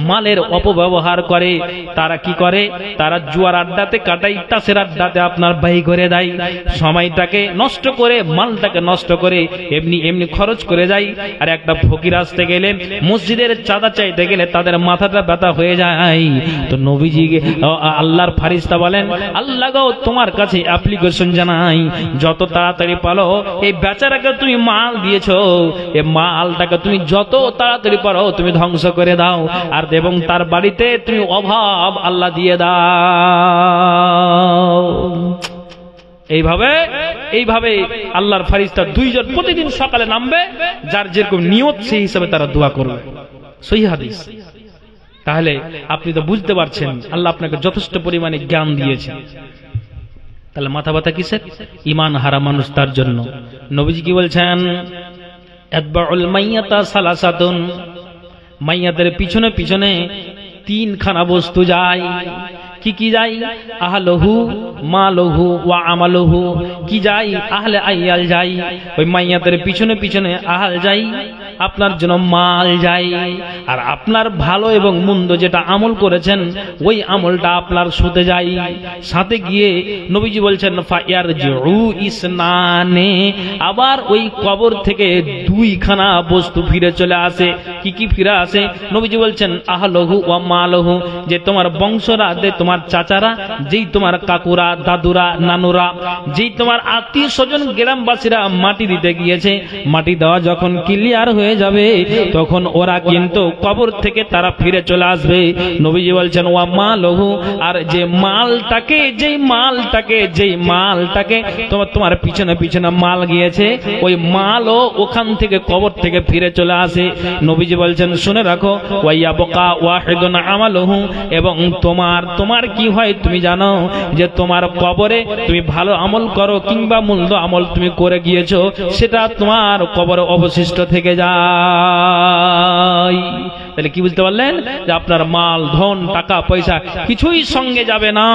মালের অপব্যবহার করে। তারা কি করে? তারা জুয়ার আড্ডাতে কাটাই, তাসের আড্ডাতে আপনার ব্যয় করে দেয়, সময়টাকে নষ্ট করে, মাল নষ্ট করে এমনি এমনি খরচ করে যায়। আর একটা ফকির আসতে গেলে, মসজিদের চাঁদা চাইতে গেলে তাদের মাথাটা ব্যথা হয়ে যায়। তো নবীজি আল্লাহর ফারিস্তা বলেন আল্লাহ গো, তোমার কাছে অ্যাপ্লিকেশন জানাই, যত তাড়াতাড়ি পারো এই বেচারাকে তুমি মাল দিয়েছো, এই মালটাকে তুমি যত তাড়াতাড়ি পারো তুমি ধ্বংস করে দাও, আর এবং তার বাড়িতে তুমি অভাব আল্লাহ দিয়ে দাও। এইভাবে আল্লাহর ফারিস্তা দুইজন প্রতিদিন সকালে নামবে, যার যেরকম নিয়ত সেই হিসাবে তারা দোয়া করবে। সহিহ হাদিস। তাহলে আপনি তো বুঝতে পারছেন আল্লাহ আপনাকে যথেষ্ট পরিমাণে জ্ঞান দিয়েছেন, তাহলে মাথা ব্যথা কিসের? ঈমান হারা মানুষ তার জন্য নবীজি কি বলছেন? আতবাউল মাইয়াতা সালাসাতুন, মাইয়াতের পিছনে পিছনে তিনখানা বস্তু যায়। কি কি যায়? আহলহু, মালহু ওয়া আমালহু। কি যায়? আহলে আইয়াল যায়, ওই মাইয়াতের পিছনে পিছনে আহল যায়, আপনার জন্য মাল যায়, আর আপনার ভালো এবং মন্দ যেটা আমল করেছেন ওই আমলটা আপনার সাথে যায়। সাথে গিয়ে নবীজি বলছেন ফায়ারজিউ ইসনানে, আবার ওই কবর থেকে দুইখানা বস্তু ফিরে চলে আসে। কি কি ফিরে আসে? নবীজি বলছেন আহলহু ওয়া মালহু, যে তোমার বংশরা, তোমার চাচারা, যেই তোমার কাকুরা, দাদুরা, নানুরা, যেই তোমার আত্মীয় স্বজন গ্রামবাসীরা মাটি দিতে গিয়েছে, মাটি দেওয়া যখন ক্লিয়ার হয়ে যাবে তখন ওরা কিন্তু কবর থেকে তারা ফিরে চলে আসবে। নবীজি বলছেন ওয়া মালহু, আর যে মালটাকে তোমার পিছনে পিছনে মাল গিয়েছে, ওই মালও ওখান থেকে কবর থেকে ফিরে চলে আসে। নবীজি বলছেন শুনে রাখো, ওয়াইয়াবকা ওয়াহিদুন আমালহু, এবং তোমার কি হয় তুমি জানো, যে তোমার কবরে তুমি ভালো আমল করো কিংবা মন্দ আমল তুমি করে গিয়েছো, সেটা তোমার কবরে অবশিষ্ট থেকে যায়। তাহলে কি বুঝতে পারলেন? যে আপনার মাল, ধন, টাকা পয়সা কিছুই সঙ্গে যাবে না,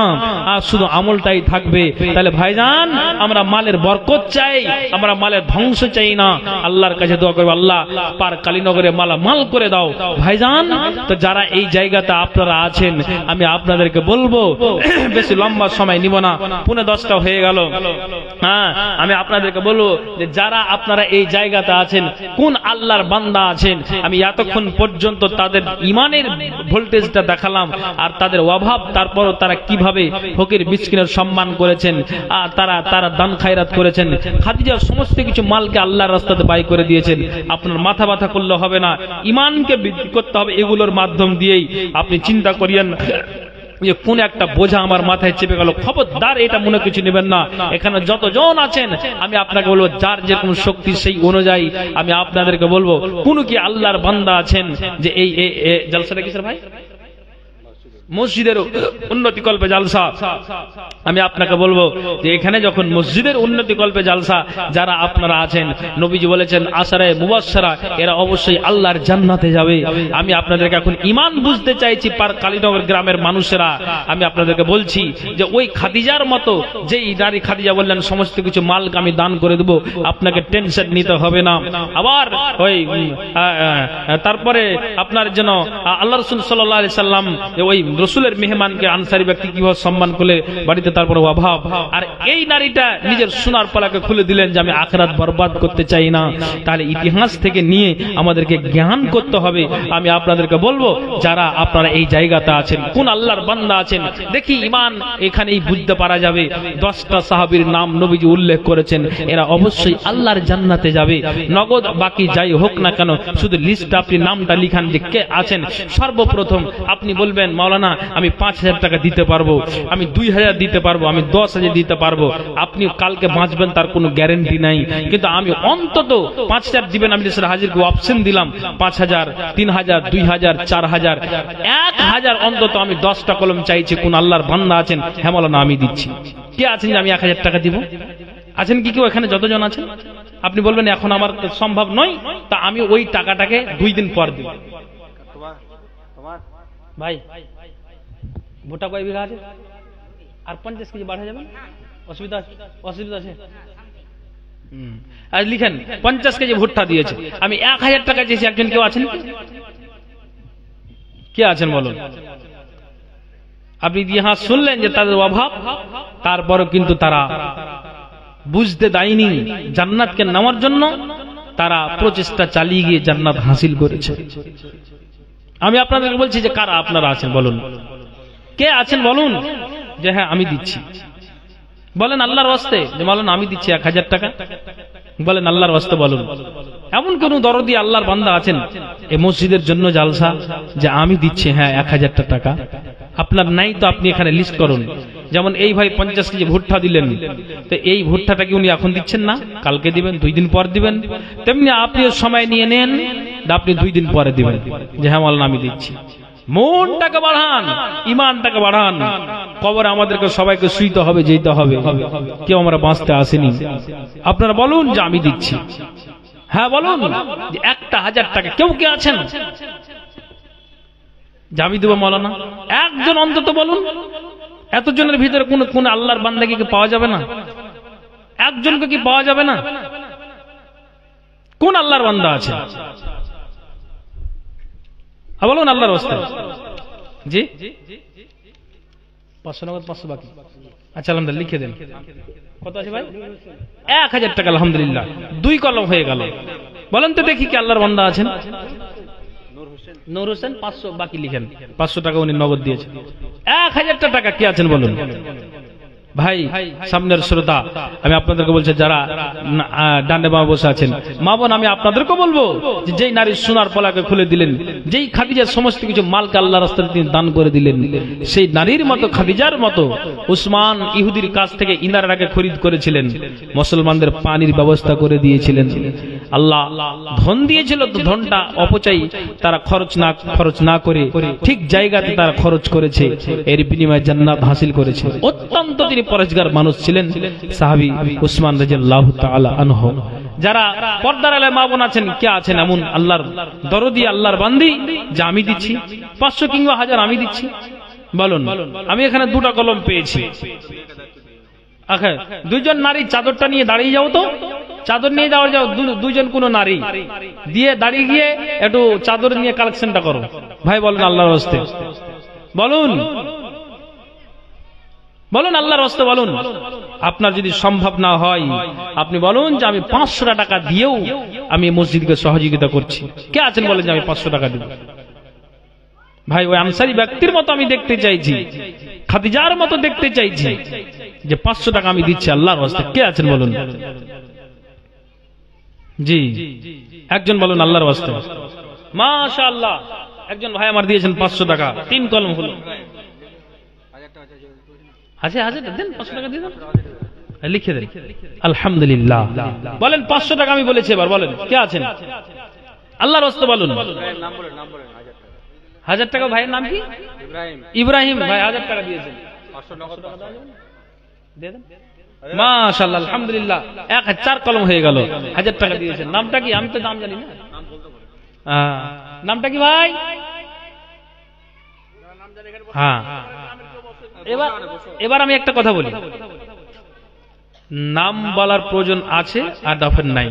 আর শুধু আমলটাই থাকবে। তাহলে ভাইজান, আমরা মালের বরকত চাই, আমরা মালের ধ্বংস চাই না। আল্লাহর কাছে দোয়া করবো, আল্লাহ পার কালীনগরে মাল করে দাও। ভাইজান, তো যারা এই জায়গাতে আপনারা আছেন, আমি আপনাদেরকে বলবো, বেশি লম্বা সময় নিব না, 9:30 হয়ে গেল। হ্যাঁ, আমি আপনাদেরকে বলবো যে যারা আপনারা এই জায়গাতে আছেন, কোন আল্লাহর বান্দা আছেন, আমি এতক্ষণ পর্যন্ত তাদের ইমানের ভোল্টেজটা দেখালাম, আর তাদের অভাব, তারপরও তারা কিভাবে ফকির মিসকিনের সম্মান করেছেন, আর তারা দান খায়রাত করেছেন, খাদিজার সমস্ত কিছু মালকে আল্লাহর রাস্তাতে ব্যয় করে দিয়েছেন। আপনার মাথা ব্যথা করলে হবে না, ইমানকে বৃদ্ধি করতে হবে এগুলোর মাধ্যম দিয়েই। আপনি চিন্তা করিয়েন যে কোন একটা বোঝা আমার মাথায় চেপে গেল, খবরদার এটা মনে কিছু নেবেন না। এখানে যতজন আছেন আমি আপনাকে বলবো, যার যে কোন শক্তি সেই অনুযায়ী আমি আপনাদেরকে বলবো, কোন কি আল্লাহর বান্দা আছেন যে এই জলসাটা কিসের ভাই? মসজিদের উন্নতি কল্পে জালসা। আমি আপনাকে বলবো যে এখানে যখন মসজিদের উন্নতি কল্পে জালসা, যারা আপনারা আছেন, নবীজি বলেছেন আশারায়ে মুবাশশারা, এরা অবশ্যই আল্লাহর জান্নাতে যাবে। আমি আপনাদেরকে এখন ঈমান বুঝতে চাইছি, পার কালীনগর গ্রামের মানুষেরা, আমি আপনাদেরকে বলছি যে ওই খাদিজার মতো, যেই নারী খাদিজা বললেন সমস্ত কিছু মালকে আমি দান করে দেব, আপনাকে টেনশন নিতে হবে না। আবার তারপরে আপনার জন্য আল্লাহ রাসূল সাল্লাল্লাহু আলাইহি সাল্লাম ওই রসুলের মেহমানকে আনসারী ব্যক্তি কিভাবে সম্মান করলে বাড়িতে, তারপরে অভাব। আর এই নারীটা নিজের সোনার পালাকে খুলে দিলেন যে আমি আখিরাত বরবাদ করতে চাই না। তাহলে ইতিহাস থেকে নিয়ে আমাদেরকে জ্ঞান করতে হবে। আমি আপনাদেরকে বলবো, যারা আপনারা এই জায়গাতে আছেন, কোন আল্লাহর বান্দা আছেন, দেখি ইমান এখানেই বুঝতে পারা যাবে। 10টা সাহাবীর নাম নবীজি উল্লেখ করেছেন, এরা অবশ্যই আল্লাহর জান্নাতে যাবে। নগদ বাকি যাই হোক না কেন, শুধু লিস্ট আপনি নামটা লিখান যে কে আছেন। সর্বপ্রথম আপনি বলবেন, মাওলানা আমি 5000 টাকা দিতে পারবো, আমি 2000 দিতে পারবো, আমি 10,000 দিতে পারবো। আপনি কালকে বাঁচবেন তার কোনো গ্যারেন্টি নাই, কিন্তু আমি অন্তত 5000 দিবেন। আমি দেশের হাজিরকে অপশন দিলাম 5000, 3000, 2000, 4000, 1000 অন্তত। আমি 10টা কলম চাইছি। কোন আল্লাহর বান্দা আছেন? হ্যাঁ মাওলানা আমি দিচ্ছি। কে আছেন যে আমি 1000 টাকা দিব? আছেন কি কেউ এখানে? যতজন আছেন আপনি বলবেন এখন আমার সম্ভব নয়, তা আমি ওই টাকাটাকে 2 দিন পর দিব। ভাই ভুট্টা কয় বিঘা আছে? আর 50 কেজি বাড়া যাবে? অসুবিধা আছে? আর লিখেন 50 কেজি ভুট্টা দিয়েছে, আমি 1000 টাকা চেয়েছি। একজন কেউ আছেন? কে আছেন বলুন? আপনি ইতিহাস শুনলেন যে তাদের অভাব, তারপরও কিন্তু তারা বুঝতে দেয়নি জান্নাতকে নেওয়ার জন্য। তারা প্রচেষ্টা চালিয়ে গিয়ে জান্নাত হাসিল করেছে। আমি আপনাদেরকে বলছি যে কারা আপনারা আছেন বলুন, কে আছেন বলুন যে হ্যাঁ আমি দিচ্ছি। বলেন আল্লাহর ওয়াস্তে যে বলেন আমি দিচ্ছি 1000 টাকা। বলেন আল্লাহর ওয়াস্তে বলুন। এমন কোন দরদি আল্লাহর বান্দা আছেন এই মসজিদের জন্য জালসা যে আমি দিচ্ছি হ্যাঁ 1000 টাকা? আপনার নাই তো আপনি এখানে লিস্ট করুন। যেমন এই ভাই 50 কেজি ভুট্টা দিলেন, তো এই ভুট্টাটা কি উনি এখন দিচ্ছেন না? কালকে দিবেন, 2 দিন পর দিবেন। তেমনি আপনিও সময় নিয়ে নেন, আপনি 2 দিন পরে দিবেন যে হ্যাঁ মাওলানা আমি দিচ্ছি। মনটাকে বাড়ান, ইমানটাকে বাড়ান। কবরে আমাদেরকে সবাইকে শুইতে হবে, যেতে হবে, কেউ আমরা বাঁচতে আসেনি। আপনারা বলুন যে আমি দিচ্ছি। হ্যাঁ বলুন যে 1000 টাকা। কেউ কে আছেন যে আমি দেবো মাওলানা? একজন অন্তত বলুন। এতজনের ভিতরে কোন আল্লাহর বান্দাকে কি পাওয়া যাবে না? একজনকে কি পাওয়া যাবে না? কোন আল্লাহর বান্দা আছে? বলুন আল্লাহর ওয়াস্তে। জি 500 নগদ, 500 বাকি। আচ্ছা আলহামদুলিল্লাহ লিখে দেন। কত আছে ভাই? 1000 টাকা আলহামদুলিল্লাহ। 2 কলম হয়ে গেল। বলেন তো দেখি কি আল্লাহর বান্দা আছেন? নূর হোসেন 500 বাকি লিখেন। 500 টাকা উনি নগদ দিয়েছেন। 1000 টাকা কে আছেন বলুন? ভাই সামনের শ্রোতা, আমি আপনাদেরকে বলছি যারা ডানে বামে বসে আছেন, মা বোন, আমি আপনাদেরকে বলবো যে যেই নারী সোনার পলাকে খুলে দিলেন, যেই খাদিজার সমস্ত কিছু মালকে আল্লাহর রাস্তায় তিনি দান করে দিলেন, সেই নারীর মতো খাদিজার মতো উসমান ইহুদির কাছ থেকে ইনারাকে খরিদ করেছিলেন, মুসলমানদের পানির ব্যবস্থা করে দিয়েছিলেন। আল্লাহ ধন দিয়েছিল, তো ধনটা অপচয় তারা খরচ না করে ঠিক জায়গাতে তারা খরচ করেছে, এর বিনিময়ে জান্নাত হাসিল করেছে। অত্যন্ত তিনি পরেশগার মানুষ ছিলেন সাহাবী উসমান রাদিয়াল্লাহু তাআলা আনহু। যারা পর্দার আলে মা বোন আছেন, কে আছেন এমন আল্লাহর দরদি, আল্লাহর বান্দি যে আমি দিচ্ছি 500 কিংবা 1000 আমি দিচ্ছি? বলুন। আমি এখানে 2টা কলম পেয়েছি। আচ্ছা 2জন নারী চাদরটা নিয়ে দাঁড়িয়ে যাও তো, চাদর নিয়ে যাও, 2জন কোন নারী দিয়ে দাঁড়িয়ে গিয়ে একটু চাদর নিয়ে কালেকশনটা করো ভাই। বলুন আল্লাহর ওয়াস্তে বলুন, বলুন আল্লাহর ওয়াস্তে বলুন। আপনার যদি সম্ভব না হয় আপনি বলুন যে আমি 500 টাকা দিয়েও আমি মসজিদকে সহযোগিতা করছি। কে আছেন বলেন যে আমি 500 টাকা দেব? ভাই ওই আনসারী ব্যক্তির মতো আমি দেখতে চাইছি, খাদিজার মতো দেখতে চাইছি যে 500 টাকা আমি দিচ্ছি আল্লাহর ওয়াস্তে। কে আছেন বলুন? জি একজন বলুন আল্লাহর ওয়াস্তে। মাশাআল্লাহ, একজন ভাই আমার দিয়েছেন 500 টাকা। 3 কলম হলো। আছে দেন 500 টাকা দিয়ে দেন, লিখে দেন আলহামদুলিল্লাহ। বলেন 500 টাকা আমি বলেছি। এবার বলেন কে আছেন আল্লাহর ওয়াস্তে বলুন। 1000 টাকা। ভাইয়ের নাম কি? ইব্রাহিম ভাই 1000 টাকা দিয়েছেন। 500 নগদ দিয়ে দেন। মাশাআল্লাহ আলহামদুলিল্লাহ। 4 কলম হয়ে গেল। 1000 টাকা দিয়েছেন। নামটা কি? আমি তো নাম জানি না। নামটা কি ভাই? হ্যাঁ এবার আমি একটা কথা বলি, নাম বলার প্রয়োজন আছে আর দরকার নাই।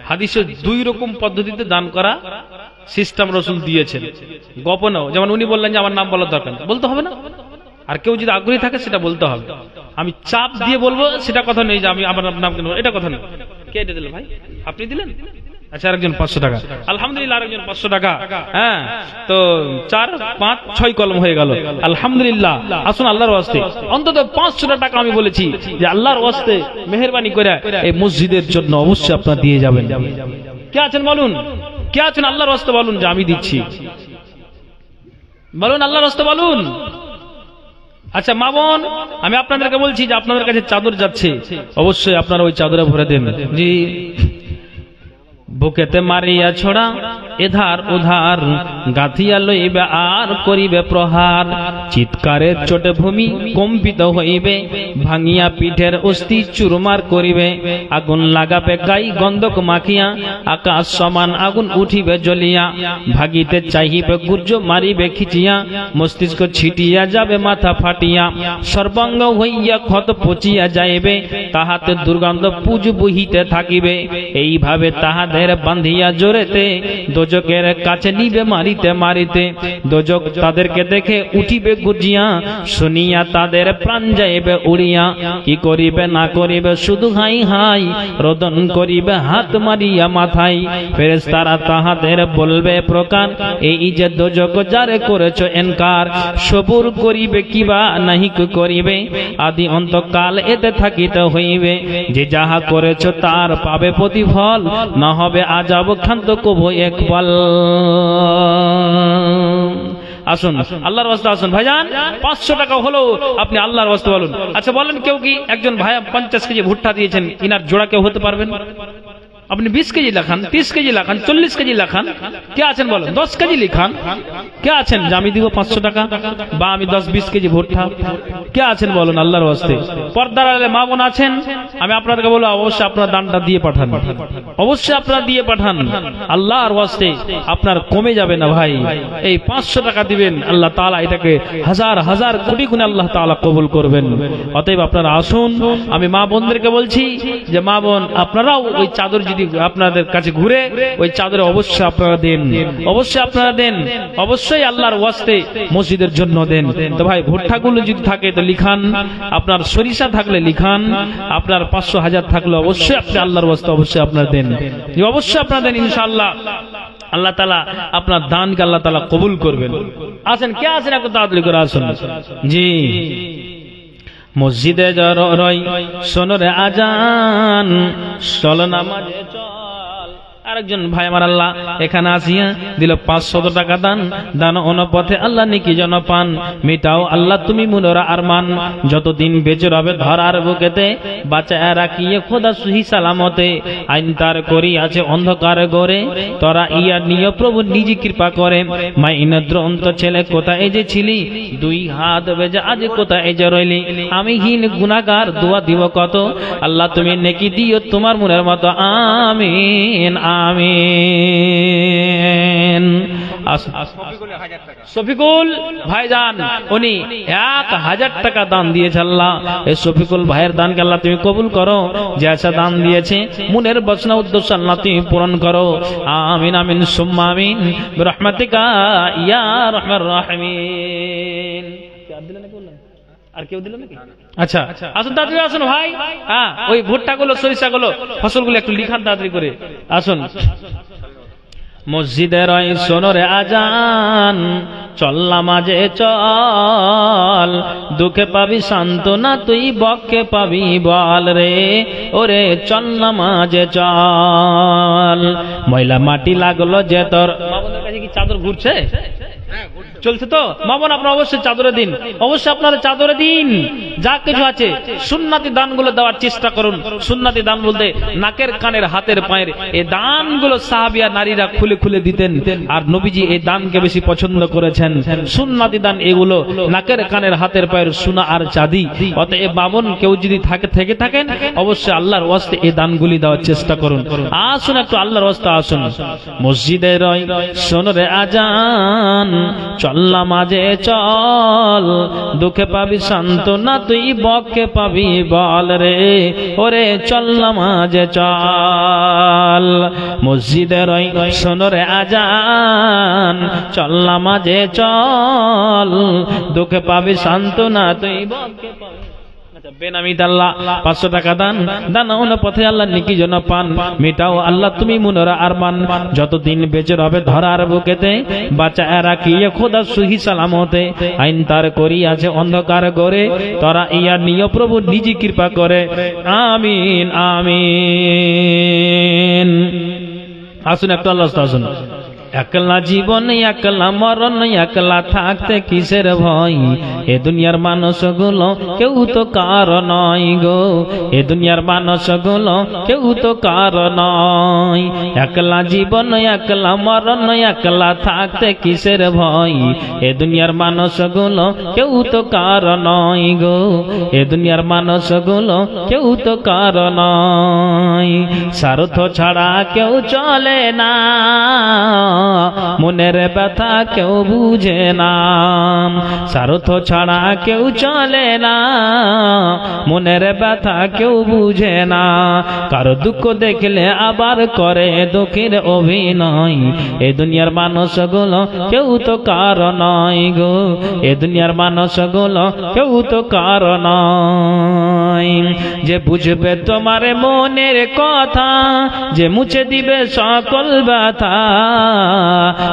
হাদিসে 2 রকম পদ্ধতিতে দান করা সিস্টেম রসুল দিয়েছেন গোপনেও, যেমন উনি বললেন যে আমার নাম বলার দরকার নেই, বলতে হবে না। আর কেউ যদি আগ্রহী থাকে সেটা বলতে হবে। আমি চাপ দিয়ে বলবো সেটা কথা নেই যে আমি আমার নাম কেন, এটা কথা নেই। কে এটা দিল ভাই? আপনি দিলেন? আচ্ছা, আরেকজন 500 টাকা, আলহামদুলিল্লাহ, আরেকজন 500 টাকা। হ্যাঁ, তো 4, 5, 6 কলম হয়ে গেল, আলহামদুলিল্লাহ। আসুন আল্লাহর ওয়াস্তে অন্তত 500 টাকা আমি বলেছি যে আল্লাহর ওয়াস্তে মেহেরবানি করে এই মসজিদের জন্য অবশ্যই আপনারা দিয়ে যাবেন। কে আছেন বলুন? কে আছেন আল্লাহর ওয়াস্তে বলুন যে আমি দিচ্ছি? বলুন আল্লাহর ওয়াস্তে বলুন। আচ্ছা মা বোন, আমি আপনাদেরকে বলছি যে আপনাদের কাছে চাদর যাচ্ছে, অবশ্যই আপনারা ওই চাদরে ভরে দেন। জি, বুকেতে মারিয়া ছোড়া এধার উধার, গাথিয়া লইবে আর করিবে প্রহার, চিৎকারের চোটে ভূমি কম্পিত হইবে, ভাঙিয়া পিঠের অস্থি চুরমার করিবে, আগুন লাগাবে গাই গন্ধক মাখিয়া, আকাশ সমান আগুন উঠিবে জ্বলিয়া, ভাগিতে চাহিবে গুর্জ মারিবে খিচিয়া, মস্তিষ্ক ছিটিয়া যাবে মাথা ফাটিয়া, সর্বাঙ্গ হইয়া ক্ষত পচিয়া যাইবে, তাহাতে দুর্গন্ধ পুজ বহিতে থাকিবে, এইভাবে তাহাদের বান্ধিয়া জোরেতে দোজকের কাছে নিবে মারিতে মারিতে, দোজক তাদেরকে দেখে উঠিবে গুজিয়া, শুনিয়া তাদের প্রাণ যাইবে উড়িয়া, কি করিবে না করিবে শুধু হাই হাই, রোদন করিবে হাত মারিয়া মাথায়, ফেরেশতারা তাহাদের বলবে প্রকার, এই যে দোজক যারে করেছ এনকার, সবুর করিবে কিবা নাহি করিবে, আদি অন্তকাল এতে থাকিতে হইবে, যে যাহা করেছ তার পাবে প্রতিফল, না হবে আজাব খান্ত কবো একবাল। আসুন আল্লাহর ওয়াস্তে আসুন ভাইজান, 500 টাকা হলো, আপনি আল্লাহর ওয়াস্তে বলুন। আচ্ছা বলেন, কেউ কি একজন ভাই 50 কেজি ভুট্টা দিয়েছেন, ইনার জোড়া কেউ হতে পারবেন? আপনি 20 কেজি লেখান, 30 কেজি লেখান, 40 কেজি লেখান, কে আছেন বলেন? 10 কেজি লিখান, কে আছেন যে আমি দিব 500 টাকা বা আমি 10-20 কেজি ভুট্টা? কে আছেন বলুন আল্লাহর ওয়াস্তে? পর্দার আড়ালে মা বোন আছেন, আমি আপনাদেরকে বলবো অবশ্যই আপনারা দানটা দিয়ে পাঠান, অবশ্যই আপনারা দিয়ে পাঠান। আল্লাহর ওয়াস্তে আপনার কমে যাবে না ভাই। এই 500 টাকা দিবেন, আল্লাহ তাআলা এটাকে হাজার হাজার কোটি গুণে আল্লাহ তাআলা কবুল করবেন। অতএব আপনারা আসুন, আমি মা বোনদেরকে বলছি যে মা বোন আপনারাও ওই চাদর যদি আপনাদের কাছে ঘুরে, ওই চাদরে অবশ্যই আপনারা দেন, অবশ্যই আপনারা দেন, অবশ্যই আল্লাহর ওয়াস্তে মসজিদের জন্য দেন। তো ভাই ভুট্টাগুলো যদি থাকে তো লিখান, আপনার সরিষা থাকলে লিখান, আপনার 500-1000 থাকলে অবশ্যই আপনি আল্লাহর ওয়াস্তে অবশ্যই আপনারা দেন, অবশ্যই আপনারা দেন। ইনশাআল্লাহ আল্লাহ তাআলা আপনার দানকে আল্লাহ তাআলা কবুল করবেন। আসেন, কে আছেন একটু তাড়াতাড়ি করে আসুন। জি, মসজিদে রই শোনরে আজান, চল নামাজে চল। আরেকজন ভাই আমার আল্লাহ এখানে আসিয়া দিল 500 টাকা দান, দান অনুপথে আল্লাহ নেকি জন পান, মিটাও আল্লাহ তুমি মুনরা আরমান, যতদিন বেঁচে রবে ধরার বুকেতে, বাঁচায় রাখিয়ে খোদা সুহি সালামতে, আইন তার করি আছে অন্ধকার গড়ে, তোরা ইয়া নিয়ে প্রভু নিজে কৃপা করে, মাইনদ্র অন্ত ছেলে কোথায় যে ছিলি, 2 হাত বেজে আজ কোথায় যে রইলি, আমি হীন গুনাহগার দোয়া দিব কত, আল্লাহ তুমি নেকি দিও তোমার মনের মতো, আমিন আমিন। শফিকুল ভাইজান উনি 1000 টাকা দান দিয়েছে আল্লাহ, এই শফিকুল ভাইয়ের দানকে আল্লাহ তুমি কবুল করো, যে আশা দান দিয়েছে মনের বাসনা উদ্দেশ্য আল্লাহ তুমি পূরণ করো, আমিন আমিন সুম্মা আমিন বিরহমাতিকা ইয়া আরহামার রাহিমিন। আর কেউ দিল নাকি? আচ্ছা আসুন তাড়াতাড়ি আসুন ভাই। হ্যাঁ, ওই ভুট্টাগুলো সরিষাগুলো ফসলগুলো একটু লিখান তাড়াতাড়ি করে। আসুন, মসজিদের ওই সোনরে আজান, চল নামাজে চল, দুঃখে পাবি সান্ত্বনা তুই বক্ষে পাবি বল রে, ওরে চল নামাজে চল। ময়লা মাটি লাগলো যে তোর, মামুনের কাছে কি চাদর ঘুরছে? চলছে তো মামুন, আপনারা অবশ্যই চাদরে দিন, অবশ্যই আপনারা চাদরে দিন, যা কিছু আছে সুন্নাতি দানগুলো দেওয়ার চেষ্টা করুন। সুন্নাতি দান বলতে নাকের কানের হাতের পায়ের এই দানগুলো সাহাবিয়া নারীরা খুলে খুলে দিতেন, আর নবীজি এই দানকে বেশি পছন্দ করেছেন। সুন্নাতি দান এগুলো নাকের কানের হাতের পায়ের সোনা আর চাঁদি। অতএব মামুন কেউ যদি থেকে থাকেন অবশ্যই আল্লাহর ওয়াস্তে এই দানগুলি দেওয়ার চেষ্টা করুন। আসুন একটু আল্লাহর ওয়াস্তে আসুন। মসজিদের শোন রে আজান, চল চল নামাজে চল, দুঃখে পাবি সান্ত্বনা তুই বকে পাবি বল রে, ওরে চল নামাজে চল। মসজিদের ওই শোনরে আজান, চল নামাজে চল, দুঃখে পাবি সান্ত্বনা তুই বকে পাবি। বেনামিতে আল্লাহ 500 টাকা দান, দান পথে আল্লাহ নেকি যেন পান, মেটাও আল্লাহ তুমি মুনরা আরমান। যতদিন বেঁচে রবে ধরার বুকেতে, বাঁচায় রাখিয়ে খোদা সুহি সালামতে, আইন তার করি আছে অন্ধকার গড়ে, তোরা ইয়া নিয় প্রভু নিজি কৃপা করে। আমিন আমিন। আসুন একটু আল্লাহ আসুন। একলা জীবন একলা মরণ, একলা থাকতে কিসের ভয়, এ দুনিয়ার মানুষগুলো কেউ তো কার নয় গো, এ দুনিয়ার মানুষগুলো কেউ তো কার নয়। একলা জীবন একলা মরণ, একলা থাকতে কিসের ভয়, এ দুনিয়ার মানুষগুলো কেউ তো কার নয় গো, এ দুনিয়ার মানুষগুলো কেউ তো কার নয়। স্বার্থ ছাড়া কেউ চলে না, মনের ব্যথা কেউ বুঝে না, স্বার্থ ছাড়া কেউ চলে না, মনের ব্যথা কেউ বুঝে না। কারো দুঃখ দেখলে আবার করে দুঃখের অভিনয়, এ দুনিয়ার মানুষগুলো কেউ তো কার নয় গো, এ দুনিয়ার মানুষগুলো কেউ তো কার নয়। যে বুঝবে তোমার মনের কথা, যে মুছে দিবে সকল ব্যথা,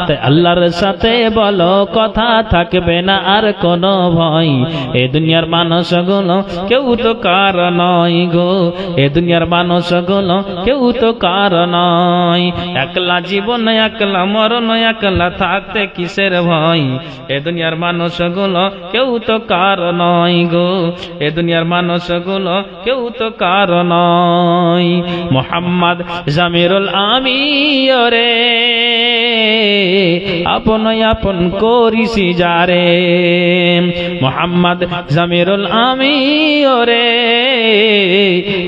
তাই আল্লাহর সাথে বলো কথা, থাকবে না আর কোনো ভয়। এ দুনিয়ার মানুষগুলো কেউ তো কার নয় গো, এ দুনিয়ার মানুষগুলো কেউ তো কার নয়। একলা জীবন একলা মরণ, একলা থাকতে কিসের ভয়, এ দুনিয়ার মানুষগুলো কেউ তো কার নয় গো, এ দুনিয়ার মানুষগুলো কেউ তো কার নয়। মোহাম্মদ জামিরুল আমিন রে, আপন আপন করিসি যারে, মোহাম্মদ জামিরুল আমিন রে,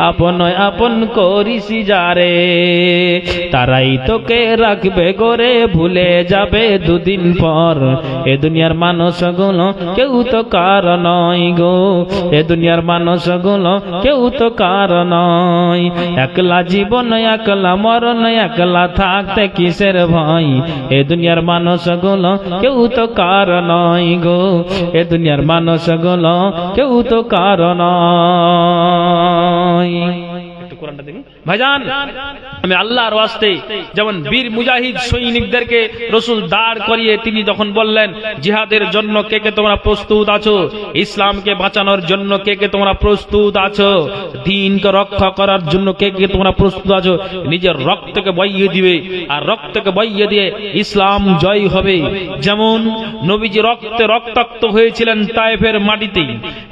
আপন আপন করিসি যারে, তারাই তোকে রাখবে গোরে, ভুলে যাবে দুদিন পর। এ দুনিয়ার মানুষগুলো কেউ তো কার নয় গো, এ দুনিয়ার মানুষগুলো কেউ তো কার নয়। একলা জীবন একলা মরণ, একলা থাকতে কিসের ভয়, এ দুনিয়ার মানুষগুলো কেউ তো কার নয় গো, এ দুনিয়ার মানুষগুলো কেউ তো কার নয়। একটু কোরআনটা দেখুন ভাইজান। আমি আল্লাহর ওয়াস্তে, যেমন বীর মুজাহিদ সৈনিকদেরকে রাসূল দাঁড় করিয়ে তিনি যখন বললেন, জিহাদের জন্য কে কে তোমরা প্রস্তুত আছো, ইসলামকে বাঁচানোর জন্য কে কে তোমরা প্রস্তুত আছো, দ্বীনকে রক্ষা করার জন্য কে কে তোমরা প্রস্তুত আছো, নিজের রক্তকে বইয়ে দিবে, আর রক্তকে বইয়ে দিয়ে ইসলাম জয় হবে। যেমন নবীজি রক্তে রক্তাক্ত হয়েছিলেন তায়েফের মাটিতে,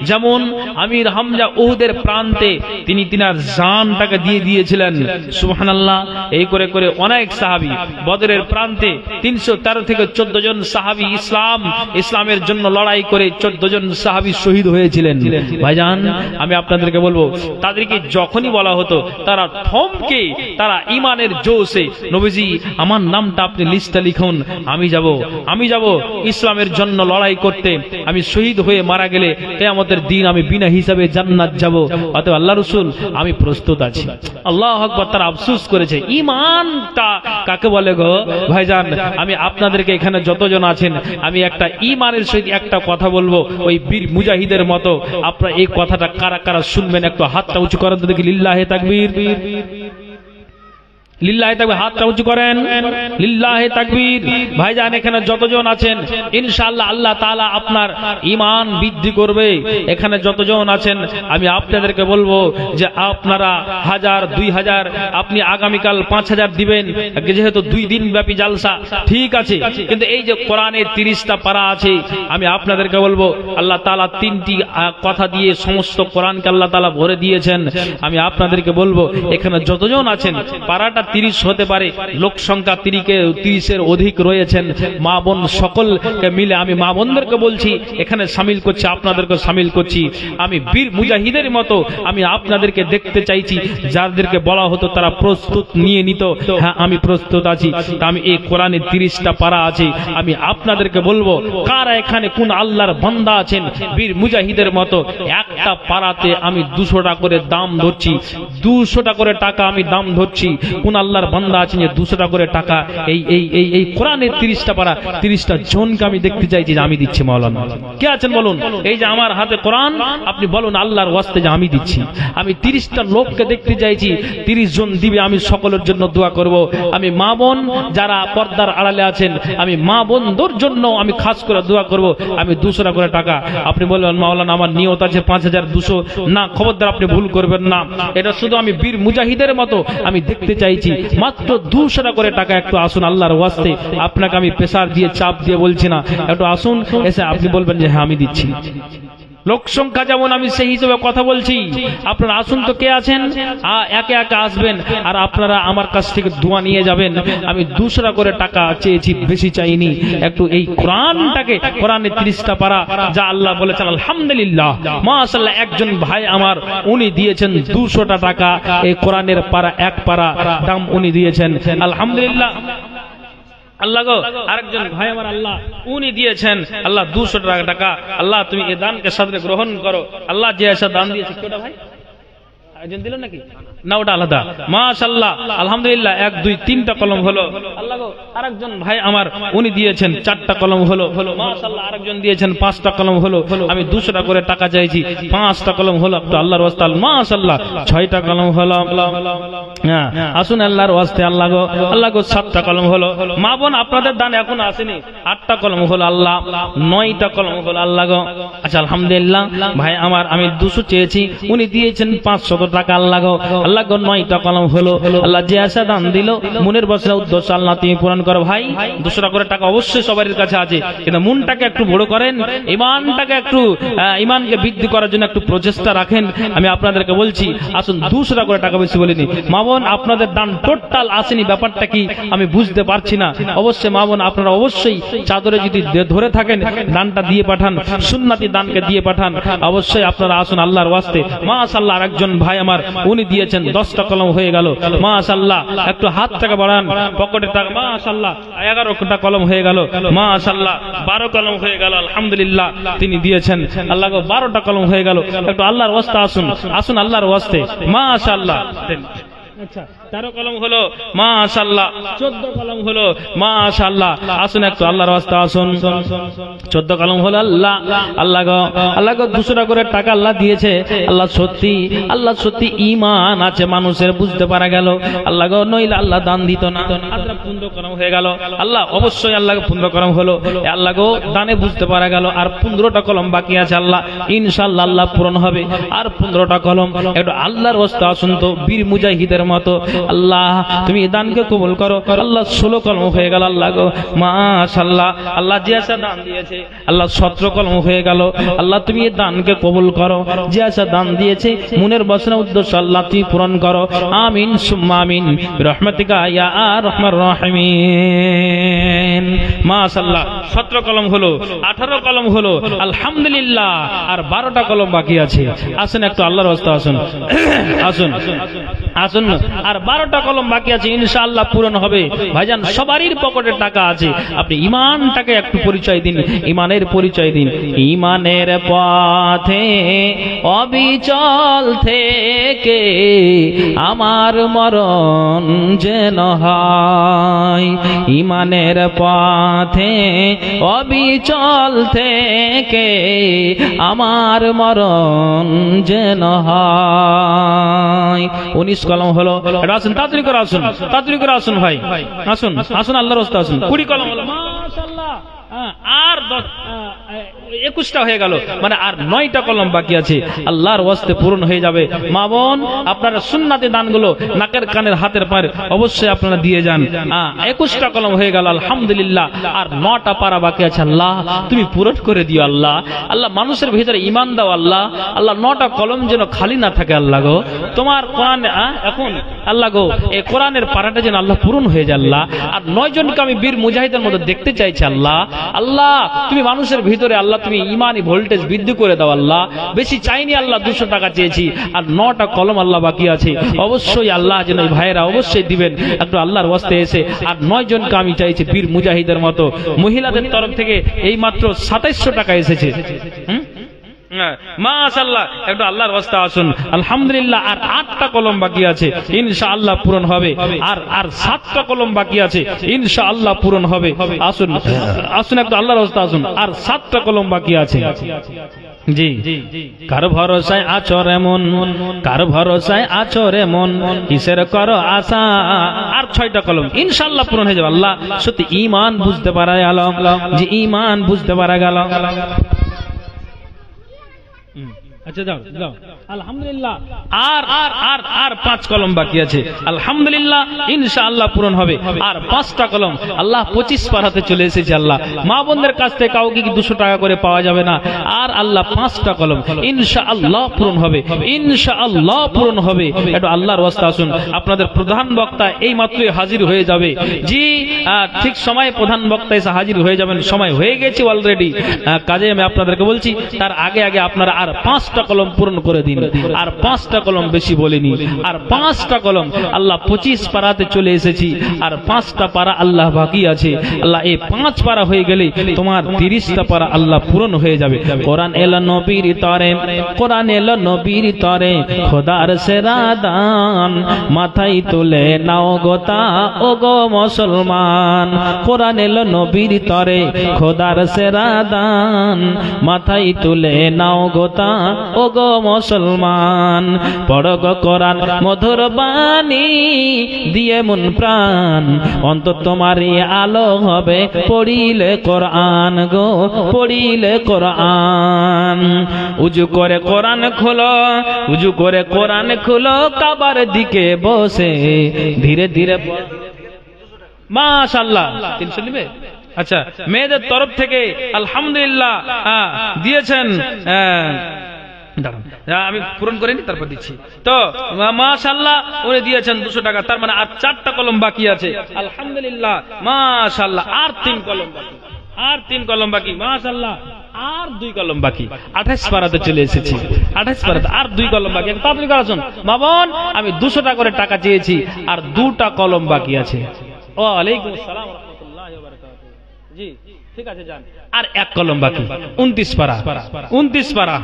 যেমন আমির হামজা উহুদের প্রান্তে তিনি তিনার জানটাকে দিয়ে দিয়েছিলেন। সুবহানাল্লাহ। এই করে করে অনেক সাহাবী বদরের প্রান্তে 313 থেকে 14 জন সাহাবী ইসলামের জন্য লড়াই করে 14 জন সাহাবী শহীদ হয়েছিলেন। ভাইজান আমি আপনাদেরকে বলবো, তাদেরকে যখনই বলা হতো তারা থমকে, তারা ঈমানের জোশে, নবীজি আমার নামটা আপনি লিস্টে লিখুন, আমি যাব ইসলামের জন্য লড়াই করতে, আমি শহীদ হয়ে মারা গেলে কিয়ামতের দিন আমি বিনা হিসাবে জান্নাত যাব, অতএব আল্লাহ রাসূল আমি প্রস্তুত আছি। আল্লাহু আকবার। তারা আফসোস করেছে। ঈমানটা কাকে বলে গো ভাইজান? আমি আপনাদেরকে এখানে যতজন আছেন, আমি একটা ঈমানের সহিত একটা কথা বলবো, ওই বীর মুজাহিদের মতো। আপনারা এই কথাটা কারা কারা শুনবেন একটু হাতটা উঁচু করেন তো দেখি। লিল্লাহে তাকবীর, লিল্লাহে তাকবীর, হাতটা উঁচু করেন। লিল্লাহে তাকবীর। ভাইজান এখানে যতজন আছেন ইনশাআল্লাহ আল্লাহ তাআলা আপনার ঈমান বৃদ্ধি করবে। এখানে যতজন আছেন আমি আপনাদেরকে বলবো যে আপনারা 1000 2000 আপনি আগামীকাল 5000 দিবেন, যেহেতু 2 দিন ব্যাপী জালসা, ঠিক আছে। কিন্তু এই যে কোরআনের 30টা পারা আছে, আমি আপনাদেরকে বলবো আল্লাহ তাআলা 3টি কথা দিয়ে সমস্ত কোরআনকে আল্লাহ তাআলা ভরে দিয়েছেন। আমি আপনাদেরকে বলবো এখানে যতজন আছেন পারাটা 30 হতে পারে, লোক সংখ্যা 30-এর অধিক রয়েছেন। মা বোন সকলকে মিলে আমি মা বোনদেরকে বলছি, এখানে সামিল করছি, আপনাদেরকে সামিল করছি। আমি বীর মুজাহিদের মতো আমি আপনাদেরকে দেখতে চাইছি। যাদেরকে বলা হতো তারা প্রস্তুত নিয়ে নিত, হ্যাঁ আমি প্রস্তুত আছি। আমি এই কোরআনে 30টা পারা আছে, আমি আপনাদেরকে বলবো কারা এখানে কোন আল্লাহর বান্দা আছেন বীর মুজাহিদের মতো। একটা পারাতে আমি 200 টাকা করে দাম ধরছি, 200 টাকা করে টাকা আমি দাম ধরছি। কোন আল্লাহর বান্দা আছেন যে 200 টাকা করে টাকা এই এই এই এই কোরআনের 30টা পারা 30টা জনকে আমি দেখতে চাইছি যে আমি দিচ্ছি। মাওলানা কে আছেন বলুন? এই যে আমার হাতে কোরআন, আপনি বলুন আল্লাহর ওয়াস্তে যে আমি দিচ্ছি। আমি 30টা লোককে দেখতে চাইছি, 30 জন দিবে, আমি সকলের জন্য দোয়া করব। আমি মা বোন যারা পর্দার আড়ালে আছেন, আমি মা বোনদের জন্য আমি খাস করে দোয়া করব। আমি 200 টাকা করে টাকা, আপনি বলবেন মাওলানা আমার নিয়ত আছে 5200, না খবরদার আপনি ভুল করবেন না। এটা শুধু আমি বীর মুজাহিদের মতো আমি দেখতে চাইছি, মাত্র 200 টাকা করে টাকা। একটু আসুন আল্লাহর ওয়াস্তে, আপনাকে আমি প্রেসার দিয়ে চাপ দিয়ে বলছি না, একটু আসুন এসে আপনি বলবেন যে হ্যাঁ আমি দিচ্ছি। লোক সংখ্যা যেমন আমি সেই হিসেবে কথা বলছি, আপনারা আসুন তো কে আছেন, একে একে আসবেন আর আপনারা আমার কাছ থেকে দোয়া নিয়ে যাবেন। আমি 200 টাকা করে টাকা চেয়েছি, বেশি চাইনি। একটু এই কোরআনটাকে, কোরআনে 30টা পারা যা আল্লাহ বলেছেন আলহামদুলিল্লাহ মাশাআল্লাহ, একজন ভাই আমার উনি দিয়েছেন 200 টাকা। এই কোরআনের পারা এক পারা দাম উনি দিয়েছেন আলহামদুলিল্লাহ। আল্লাহ গো, আরেকজন ভাই আমার আল্লাহ উনি দিয়েছেন আল্লাহ 200 টাকা। আল্লাহ তুমি এই দানকে সাদরে গ্রহণ করো। আল্লাহ যে এসে দান দিয়েছে, কেটা ভাই একজন দিল নাকি না, ওটা আলাদা। মাশাআল্লাহ আলহামদুলিল্লাহ, 1 2 3টা কলম হলো। আল্লাহ গো, আরেকজন ভাই আমার উনি দিয়েছেন 4টা কলম হলো। মাশাআল্লাহ আরেকজন দিয়েছেন 5টা কলম হলো। আমি 200 টাকা করে টাকা চাইছি, 5টা কলম হলো। তো আল্লাহর ওয়াস্তে মাশাআল্লাহ 6টা কলম হলো। হ্যাঁ আসুন আল্লাহর ওয়াস্তে, আল্লাহ গো 7টা কলম হলো। মা বোন আপনাদের দান এখন আসেনি, 8টা কলম হলো। আল্লাহ 9টা কলম হলো। আল্লাহ গো, আচ্ছা আলহামদুলিল্লাহ ভাই আমার আমি 200 চেয়েছি, উনি দিয়েছেন 500 টাকা। আল্লাহ গো, আল্লাহ গো 9টা কলম হলো। আল্লাহ যে আশা দান দিল মনের বসরা উদ্দেশ্য আল্লাহ তুমি পূরণ করো। ভাই 200 টাকা করে টাকা অবশ্যই সবার কাছে আছে, কিন্তু মনটাকে একটু বড় করেন, ইমানটাকে একটু ইমানকে বৃদ্ধি করার জন্য একটু প্রচেষ্টা রাখেন। আমি আপনাদেরকে বলছি আসুন 200 টাকা করে টাকা বেশি বলিনি। মা বোন আপনাদের দান টোটাল আসেনি, ব্যাপারটা কি আমি বুঝতে পারছি না। অবশ্যই মা বোন আপনারা অবশ্যই চাদরে যদি ধরে থাকেন দানটা দিয়ে পাঠান, সুন্নতি দানকে দিয়ে পাঠান। অবশ্যই আপনারা আসুন আল্লাহর ওয়াস্তে। মাশাআল্লাহ আরেকজন ভাই আমার উনি দিয়েছেন 10টা কলম হয়ে গেল। মাশাআল্লাহ একটু হাত টাকা বাড়ান, পকেটে টাকা। মাশাআল্লাহ 11টা কলম হয়ে গেল। মাশাআল্লাহ 12 কলম হয়ে গেল আলহামদুলিল্লাহ, তিনি দিয়েছেন। আল্লাহ গো 12টা কলম হয়ে গেল। একটু আল্লাহর ওয়াস্তে আসুন, আসুন আল্লাহর ওয়াস্তে। মাশাআল্লাহ আচ্ছা 13 কলম হলো। মাশাআল্লাহ 14 কলম হলো। মাশাআল্লাহ আসুন একটু আল্লাহর ওয়াস্তে আসুন। 14 কলম হলো। আল্লাহ গো 200 টাকা করে টাকা আল্লাহ দিয়েছে। আল্লাহ সত্যি ঈমান আছে মানুষের, বুঝতে পারা গেল। আল্লাহ গো নইলে আল্লাহ দান দিত না। 15 কলম হয়ে গেল। আল্লাহ অবশ্যই আল্লাহ 15 কলম হলো। আল্লাহ গো দানে বুঝতে পারা গেল আর 15টা কলম বাকি আছে। আল্লাহ ইনশাআল্লাহ আল্লাহ পূরণ হবে। আর 15টা কলম। একটু আল্লাহর ওয়াস্তে আসুন তো বীর মুজাহিদের মতো। আল্লাহ তুমি এই দানকে কবুল করো। আল্লাহ 16 কলম হয়ে গেল। আল্লাহ গো মাশাআল্লাহ, আল্লাহ যে আশা দান দিয়েছে আল্লাহ 17 কলম হয়ে গেল। আল্লাহ তুমি এই দানকে কবুল করো, যে আশা দান দিয়েছে মনের বাসনা উদ্দেশ্য আল্লাহ তুমি পূরণ করো। আমিন সুম্মা আমিন বিরহমাতিকা ইয়া আরহামার রাহিমিন। মাশাআল্লাহ 17 কলম হলো, 18 কলম হলো আলহামদুলিল্লাহ। আর 12টা কলম বাকি আছে। আসুন একটু আল্লাহর ওয়াস্তে আসুন, আসুন আসুন। আর 12টা কলম বাকি আছে, ইনশাআল্লাহ পূরণ হবে। ভাইজান সবারই পকেটে টাকা আছে, আপনি ঈমানটাকে একটু পরিচয় দিন, ঈমানের পরিচয় দিন। ঈমানের পথে অবিচল থেকে আমার মরণ যেন হয়। ঈমানের পথে অবিচল থেকে আমার মরণ যেন হয়। 19 কলম হলো। আসুন তাড়াতাড়ি করে আসুন, তাড়াতাড়ি করে আসুন ভাই, আসুন আসুন আল্লাহর রাস্তায় আসুন। 20 কলম হলো। মাশাআল্লাহ আর 21টা হয়ে গেল, মানে আর 9টা কলম বাকি আছে। আল্লাহর ওয়াস্তে পূরণ হয়ে যাবে। মা বোন আপনারা সুন্নাতি দানগুলো নাকের কানের হাতের পায়ের অবশ্যই আপনারা দিয়ে যান। 21টা কলম হয়ে গেল আলহামদুলিল্লাহ। আর 9টা পারা বাকি আছে। আল্লাহ তুমি পূরণ করে দিও। আল্লাহ আল্লাহ মানুষের ভিতরে ঈমান দাও। আল্লাহ 9টা কলম যেন খালি না থাকে। আল্লাহ গো তোমার কোরআন এখন আল্লাহ গো এই কোরআনের পারাটা যেন আল্লাহ পূরণ হয়ে যায় আল্লাহ। আর 9 জনকে আমি বীর মুজাহিদের মতো দেখতে চাইছি আল্লাহ। আল্লাহ তুমি মানুষের ভিতরে আল্লাহ তুমি ইমানি ভোল্টেজ বৃদ্ধি করে দাও আল্লাহ। বেশি চাইনি আল্লাহ, 200 টাকা চেয়েছি, আর 9টা কলম আল্লাহ বাকি আছে। অবশ্যই আল্লাহ যেন এই ভাইয়েরা অবশ্যই দিবেন একটু আল্লাহর ওয়াস্তে এসে। আর 9 জনকে আমি চাইছি বীর মুজাহিদের মতো। মহিলাদের তরফ থেকে এই মাত্র 2700 টাকা এসেছে। মাশাআল্লাহ, একটু আল্লাহর ওয়াস্তে আসুন আলহামদুলিল্লাহ। আর 8টা কলম বাকি আছে, ইনশাআল্লাহ পূরণ হবে। আর 7টা কলম বাকি আছে, ইনশাআল্লাহ পূরণ হবে। আসুন আসুন একটু আল্লাহর ওয়াস্তে আসুন। আর 7টা কলম বাকি আছে। জি, কার ভরসায় আছো রে মন, কার ভরসায় আছো রে মন, কিসের করো আশা। আর 6টা কলম ইনশাআল্লাহ পূরণ হয়ে যাবে। আল্লাহ সত্যি ঈমান বুঝতে পারা গেল, যে ঈমান বুঝতে পারা গেল। আচ্ছা যাও যাও আলহামদুলিল্লাহ। আর 5 কলম বাকি আছে, আলহামদুলিল্লাহ ইনশাআল্লাহ পূরণ হবে। আর 5টা কলম আল্লাহ 25 পারাতে চলে এসেছে আল্লাহ। মা বোনদের কাছ থেকে কাউকে কি 200 টাকা করে পাওয়া যাবে না। আর আল্লাহ 5টা কলম ইনশাআল্লাহ পূরণ হবে, ইনশাআল্লাহ পূরণ হবে। একটু আল্লাহর ওয়াস্তে আসুন। আপনাদের প্রধান বক্তা এই মাত্রই হাজির হয়ে যাবে। জি ঠিক সময়ে প্রধান বক্তা এসে হাজির হয়ে যাবেন। সময় হয়ে গেছে অলরেডি, কাজে আমি আপনাদেরকে বলছি তার আগে আগে আপনারা আর 5টা কলম পূরণ করে দিন। আর 5টা কলম বেশি বলিনি, আর 5টা কলম আল্লাহ 25 পারাতে চলে এসেছি। আর 5টা পারা আল্লাহ বাকি আছে। আল্লাহ এই 5 পারা হয়ে গেলে তোমার 30টা পারা আল্লাহ পূরণ হয়ে যাবে। কোরআন এলো নবীর তরে, কোরআন এলো নবীর তরে, খোদার সেরা দান, মাথায় তুলে নাও গোতা ও গো মুসলমান। কোরআন এলো নবীর তরে, খোদার সেরা দান, মাথায় তুলে নাও গোতা ও গো মুসলমান। পড়ো গো কোরআন মধুর বাণী দিয়ে মন প্রাণ, অন্তত তোমারই আলো হবে পড়িলে কোরআন গো, পড়িলে কোরআন। উজু করে কোরআন খোলো, উজু করে কোরআন খোলো, কাবার দিকে বসে ধীরে ধীরে। মাশাআল্লাহ 300 নিবে। আচ্ছা, মেয়েদের তরফ থেকে আলহামদুলিল্লাহ দিয়েছেন। আমি পূরণ করে নি তারপর দিচ্ছি। তো মাশাআল্লাহ উনি দিয়েছেন 200 টাকা। তার মানে আর 4টা কলম বাকি আছে, আলহামদুলিল্লাহ মাশাআল্লাহ। আর 3 কলম বাকি, আর 3 কলম বাকি, মাশাআল্লাহ। আর 2 কলম বাকি, 28 পারাতে চলে এসেছি। 28 পারাতে আর 2 কলম বাকি। তাড়াতাড়ি করুন বাবন, আমি 200 টাকা করে টাকা চেয়েছি, আর 2টা কলম বাকি আছে। ওয়ালাইকুম আসসালাম ওয়া রাহমাতুল্লাহি ওয়া বারাকাতুহু। জি ঠিক আছে যান। আর 1 কলম বাকি, 29 পারা, 29 পারা।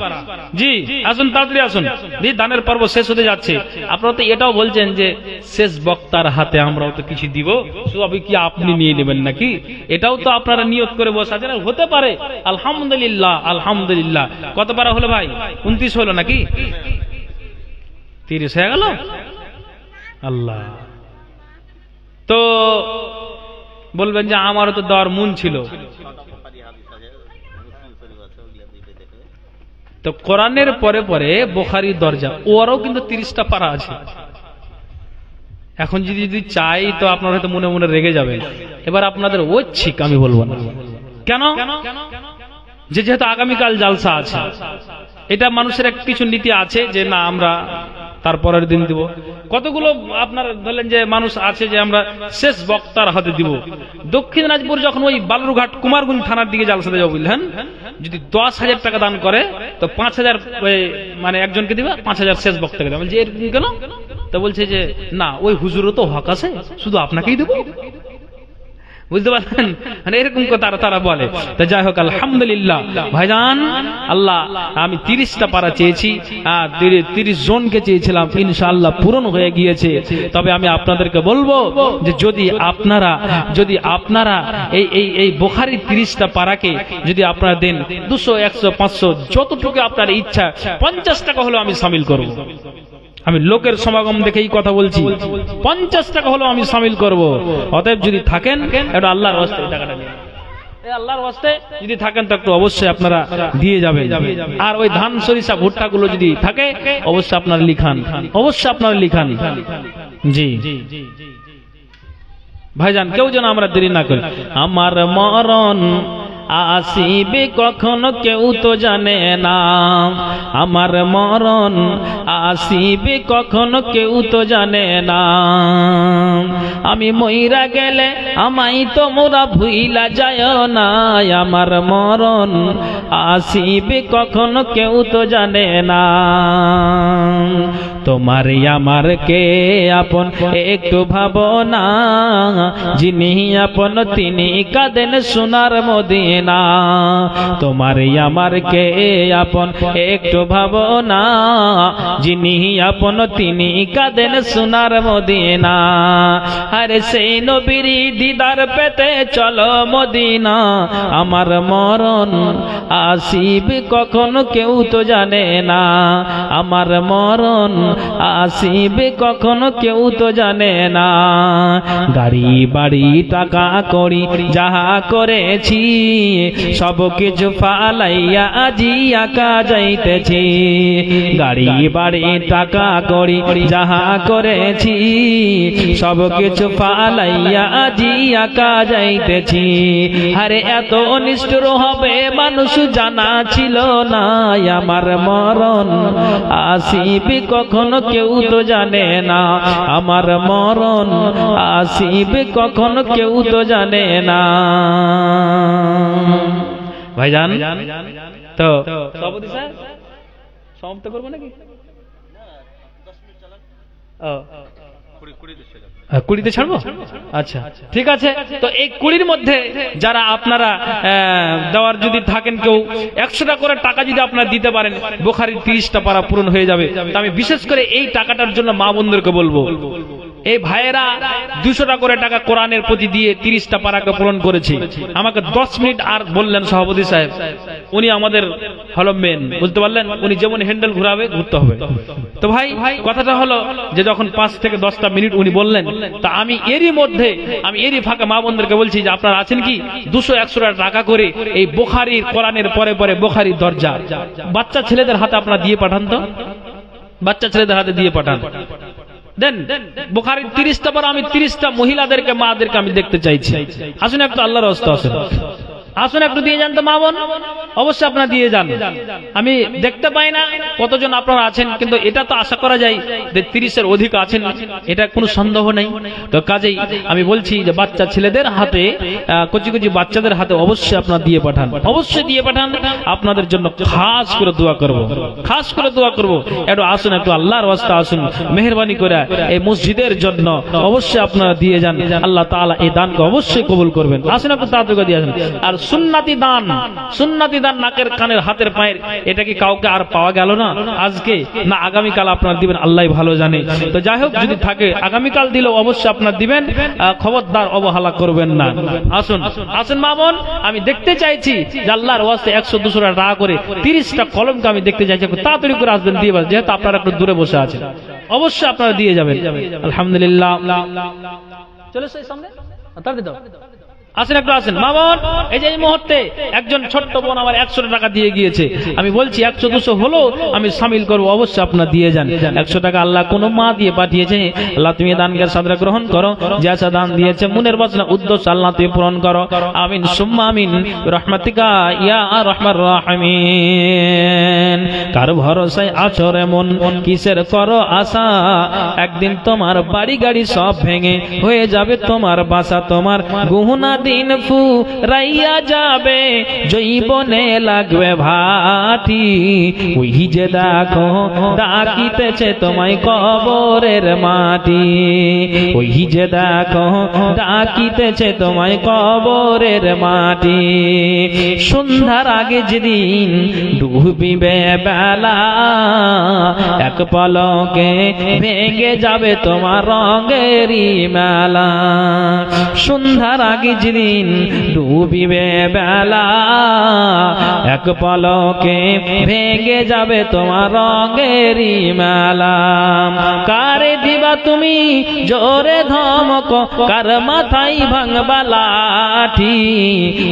জি আসুন তাড়াতাড়ি আসুন। জি দানের পর্ব শেষ হতে যাচ্ছে। আপনারা তো এটাও বলছেন যে শেষ বক্তার হাতে আমরাও তো কিছু দিব, সবই কি আপনি নিয়ে নেবেন নাকি? এটাও তো আপনারা নিয়ত করে বসে আছেন, হতে পারে। আলহামদুলিল্লাহ আলহামদুলিল্লাহ। কত পারা হলো ভাই? 29 হলো নাকি? 30 হয়ে গেল। আল্লাহ, তো বলবেন যে আমারও তো দেওয়ার মন ছিল। তো কোরআনের পরে পরে বুখারী দরজা, ওরাও কিন্তু 30টা পারা আছে। এখন যদি চাই তো আপনারা হয়তো মনে মনে রেগে যাবেন। এবার আপনাদের ঐচ্ছিক, আমি বলবো না কেন, যেহেতু আগামীকাল জালসা আছে। এটা মানুষের একটা কিছু নীতি আছে যে না আমরা তারপরের দিন দিব। কতগুলো আপনার ধরলেন যে মানুষ আছে যে আমরা শেষ বক্তার হাতে দিব। দক্ষিণ দিনাজপুর যখন ওই বালুরঘাট কুমারগঞ্জ থানার দিকে জালসাতে যাবো বুঝলেন, যদি 10,000 টাকা দান করে তো 5,000 মানে একজনকে দিবে, 5,000 শেষ বক্তাকে দেবে। বলছে এরকম কেন? তো বলছে যে না ওই হুজুরও তো হক আছে, শুধু আপনাকেই দেবো। বুঝতে পারছেন, মানে এরকম কথা তারা বলে। তো যাই হোক আলহামদুলিল্লাহ ভাইজান, আল্লাহ আমি 30টা পারা চেয়েছি, 30 জনকে চেয়েছিলাম, ইনশাআল্লাহ পূরণ হয়ে গিয়েছে। তবে আমি আপনাদেরকে বলবো যে যদি আপনারা এই বুখারী 30টা পারাকে যদি আপনারা দেন 200, 100, 500 যতটুকু আপনার ইচ্ছা, 50 টাকা হলো আমি শামিল করব। আমি লোকের সমাগম দেখে এই কথা বলছি, 50 টাকা হলো আমি শামিল করব। অতএব যদি থাকেন এটা আল্লাহর ওয়াস্তে টাকাটা নিন, আল্লাহর ওয়াস্তে যদি থাকেন তো একটু অবশ্যই আপনারা দিয়ে যাবেন। আর ওই ধান সরিষা ভুট্টা গুলো যদি থাকে অবশ্যই আপনারা লিখান, অবশ্যই আপনারা লিখান। জি ভাইজান, কেউ যেন আমরা দেরি না করি। আমার মরণ আসিবে কখনো কেউ তো জানে না, আমার মরণ আসিবে কখনো কেউ তো জানে না। আমি মইরা গেলে আমায় তোমরা ভুইলা যায় না, আমার মরণ আসিবে কখনো কেউ তো জানে না। তোমার আমার কে আপন একটু ভাবনা, যিনি আপন তিনি কাঁদেন সোনার মদিনা। তোমার আমার কে আপন একটু ভাবনা, যিনি আপন তিনি কাঁদেন সোনার মদিনা। আরে সেই নবীর দিদার পেতে চলো মদিনা, আমার মরণ আসিবে কখনো কেউ তো জানে না, আমার মরণ আসিবে কখনো কেউ তো জানে না। গাড়ি বাড়ি টাকা করি যাহা করেছি, সব কিছু ফালাইয়া আজি একা যাইতেছি। গাড়ি বাড়ি টাকা করি যাহা করেছি, সব কিছু ফালাইয়া আজি একা যাইতেছি। আরে এত নিষ্ঠুর হবে মানুষ জানা ছিল না, আমার মরণ আসিবে কখনো কেউ তো জানে না, আমার মরণ আসিবে কখনো কেউ তো জানে না। ভাইজান তো সভাপতি স্যার সমাপ্ত করবো নাকি? 20 ছাড়বো? আচ্ছা ঠিক আছে। তো এই 20 মধ্যে যারা আপনারা দেওয়ার যদি থাকেন কেউ 100টা করে টাকা যদি আপনারা দিতে পারেন, বুখারীর 30টা পারা পূরণ হয়ে যাবে। আমি বিশেষ করে এই টাকাটার জন্য মা বোনদেরকে বলবো, এই ভাইয়েরা 200টা করে টাকা কোরআনের প্রতি দিয়ে 30টা পারাকে পূরণ করেছে। আমাকে 10 মিনিট আর বললেন সভাপতি সাহেব, উনি আমাদের হলো মেন, বুঝতে পারলেন? উনি যেমন হ্যান্ডেল ঘুরাবে ঘুরতে হবে। তো ভাই কথাটা হলো যে যখন 5 থেকে 10টা মিনিট উনি বললেন, তা আমি এরই মধ্যে এরই ফাঁকা মা বোনদেরকে বলছি যে আপনারা আছেন কি 200-100 টাকা করে এই বুখারীর কোরআনের পরে পরে বুখারীর দরজা বাচ্চা ছেলেদের হাতে আপনারা দিয়ে পাঠান, তো বাচ্চা ছেলেদের হাতে দিয়ে পাঠান। দেন বুখারীর 30টা পর আমি 30টা মহিলাদেরকে মাদেরকে আমি দেখতে চাইছি। আসুন একটু আল্লাহর রাস্তা আসুন, আসুন একটু দিয়ে যান তো মা বোন, অবশ্যই আপনারা দিয়ে যান। আমি দেখতে পাই না কতজন আপনারা আছেন, কিন্তু এটা তো আশা করা যায় যে 30-এর অধিক আছেন, এটা কোনো সন্দেহ নেই। তো কাজেই আমি বলছি যে বাচ্চা ছেলেদের হাতে, কচি কচি বাচ্চাদের হাতে অবশ্যই আপনারা দিয়ে পাঠান, অবশ্যই দিয়ে পাঠান। আপনাদের জন্য খাস করে দোয়া করব, খাস করে দোয়া করব। একটু আসুন, একটু আল্লাহর রাস্তা আসুন, মেহেরবানি করে এই মসজিদের জন্য অবশ্যই আপনারা দিয়ে যান। আল্লাহ তাআলা এই দানকে অবশ্যই কবুল করবেন। আসুন একটু তাড়াতাড়ি দিয়ে আসুন। আর সুন্নতি দান, সুন্নতি দান নাকের কানের হাতের পায়ের, এটা কি কাউকে আর পাওয়া গেল না আজকে, না আগামীকাল আপনারা দিবেন আল্লাহই ভালো জানে। তো যাই হোক, যদি থাকে আগামীকাল দিলেও অবশ্যই আপনারা দিবেন, খবরদার অবহেলা করবেন না। আসুন আসুন মা বোন, আমি দেখতে চাইছি যে আল্লাহর ওয়াস্তে 100-200 টাকা করে 30টা কলমকে আমি দেখতে চাইছি। তাড়াতাড়ি করে আসবেন দিয়ে, যেহেতু আপনারা একটু দূরে বসে আছেন, অবশ্যই আপনারা দিয়ে যাবেন। আলহামদুলিল্লাহ, চলে এসো সামনে, তাড়াতাড়ি দাও। আসেন একটু আসেন মা বোন। এই যে এই মুহূর্তে একজন ছোট্ট বোন আমার 100 টাকা দিয়ে গিয়েছে। আমি বলছি 100-200 হলো আমি শামিল করবো, অবশ্যই আপনারা দিয়ে যান। 100 টাকা আল্লাহ কোন মা দিয়ে পাঠিয়েছে, আল্লাহ তুমি দানকে সাদরা গ্রহণ করো। যে আশা দান দিয়েছে মনের বাসনা উদ্দেশ্য আল্লাহ তুমি পূরণ করো। আমিন সুম্মা আমিন রহমাতিকা ইয়া আরহামার রাহিমিন। কার ভরসায় আছো রে মন, কিসের করো আশা, একদিন তোমার বাড়ি গাড়ি সব ভেঙে হয়ে যাবে তোমার বাসা। তোমার গুহনা দিন ফুরাইয়া যাবে, জৈবনে লাগবে ভাটি। ওই যে দেখো ডাকিতেছে তোমায় কবরের মাটি, ওই যে দেখো ডাকিতেছে তোমায় কবরের মাটি। সন্ধ্যার আগে যেদিন ডুবিবে বেলা, এক পলকে ভেঙে যাবে তোমার রঙেরই মেলা। সন্ধ্যার আগে যেদিন ডুবিবে বেলা, এক পলকে ভেঙে যাবে তোমার রঙেরই মেলা। কারে দিবা তুমি জোরে ধমক, কার মাথায় ভাঙবা লাঠি।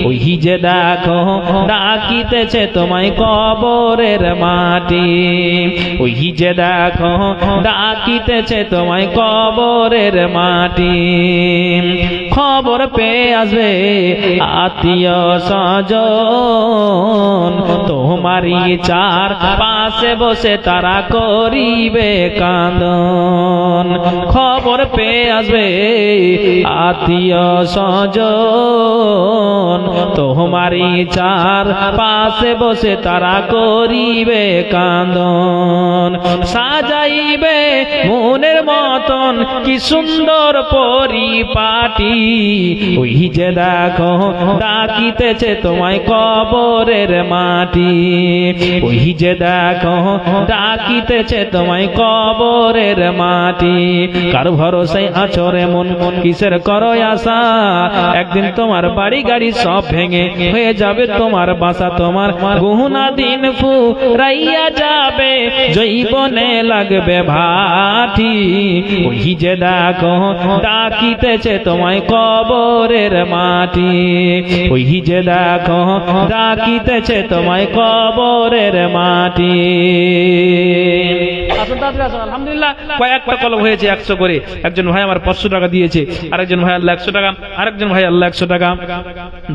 ওই যে দেখো ডাকিতেছে তোমায় কবরের মা মাটি। ওই যে দেখো ডাকিতেছে তোমায় কবরের মাটি। খবর পেয়ে আসবে আত্মীয় স্বজন, তোমারই চার পাশে বসে তারা করিবে কান্দন। খবর পেয়ে আসবে আত্মীয় স্বজন, তোমারই চার পাশে বসে তারা করিবে কান্দন। সাজাইবে মনের মতন কি সুন্দর পরিপাটি। ওই যে দেখো ডাকিতেছে তোমায় কবরের মাটি। ওই যে দেখো ডাকিতেছে তোমায় কবরের মাটি। কার ভরসায় আছরে মন কিসের করো আশা, একদিন তোমার বাড়ি গাড়ি সব ভেঙে হয়ে যাবে তোমার বাসা। তোমার গহনা দিন ফুরাইয়া যাবে, জৈবনে লাগবে ভাটি। ওই যে দেখো ডাকিতেছে তোমায় কবরের মাটি। ওই যে দেখো ডাকিতেছে তোমায় কবরের মাটি। আলহামদুলিল্লাহ কয়েকটা কলম হয়েছে 100 করে। একজন ভাই আমার 500 টাকা দিয়েছে, আরেকজন ভাই আল্লাহ 100 টাকা, আরেকজন ভাই আল্লাহ 100 টাকা।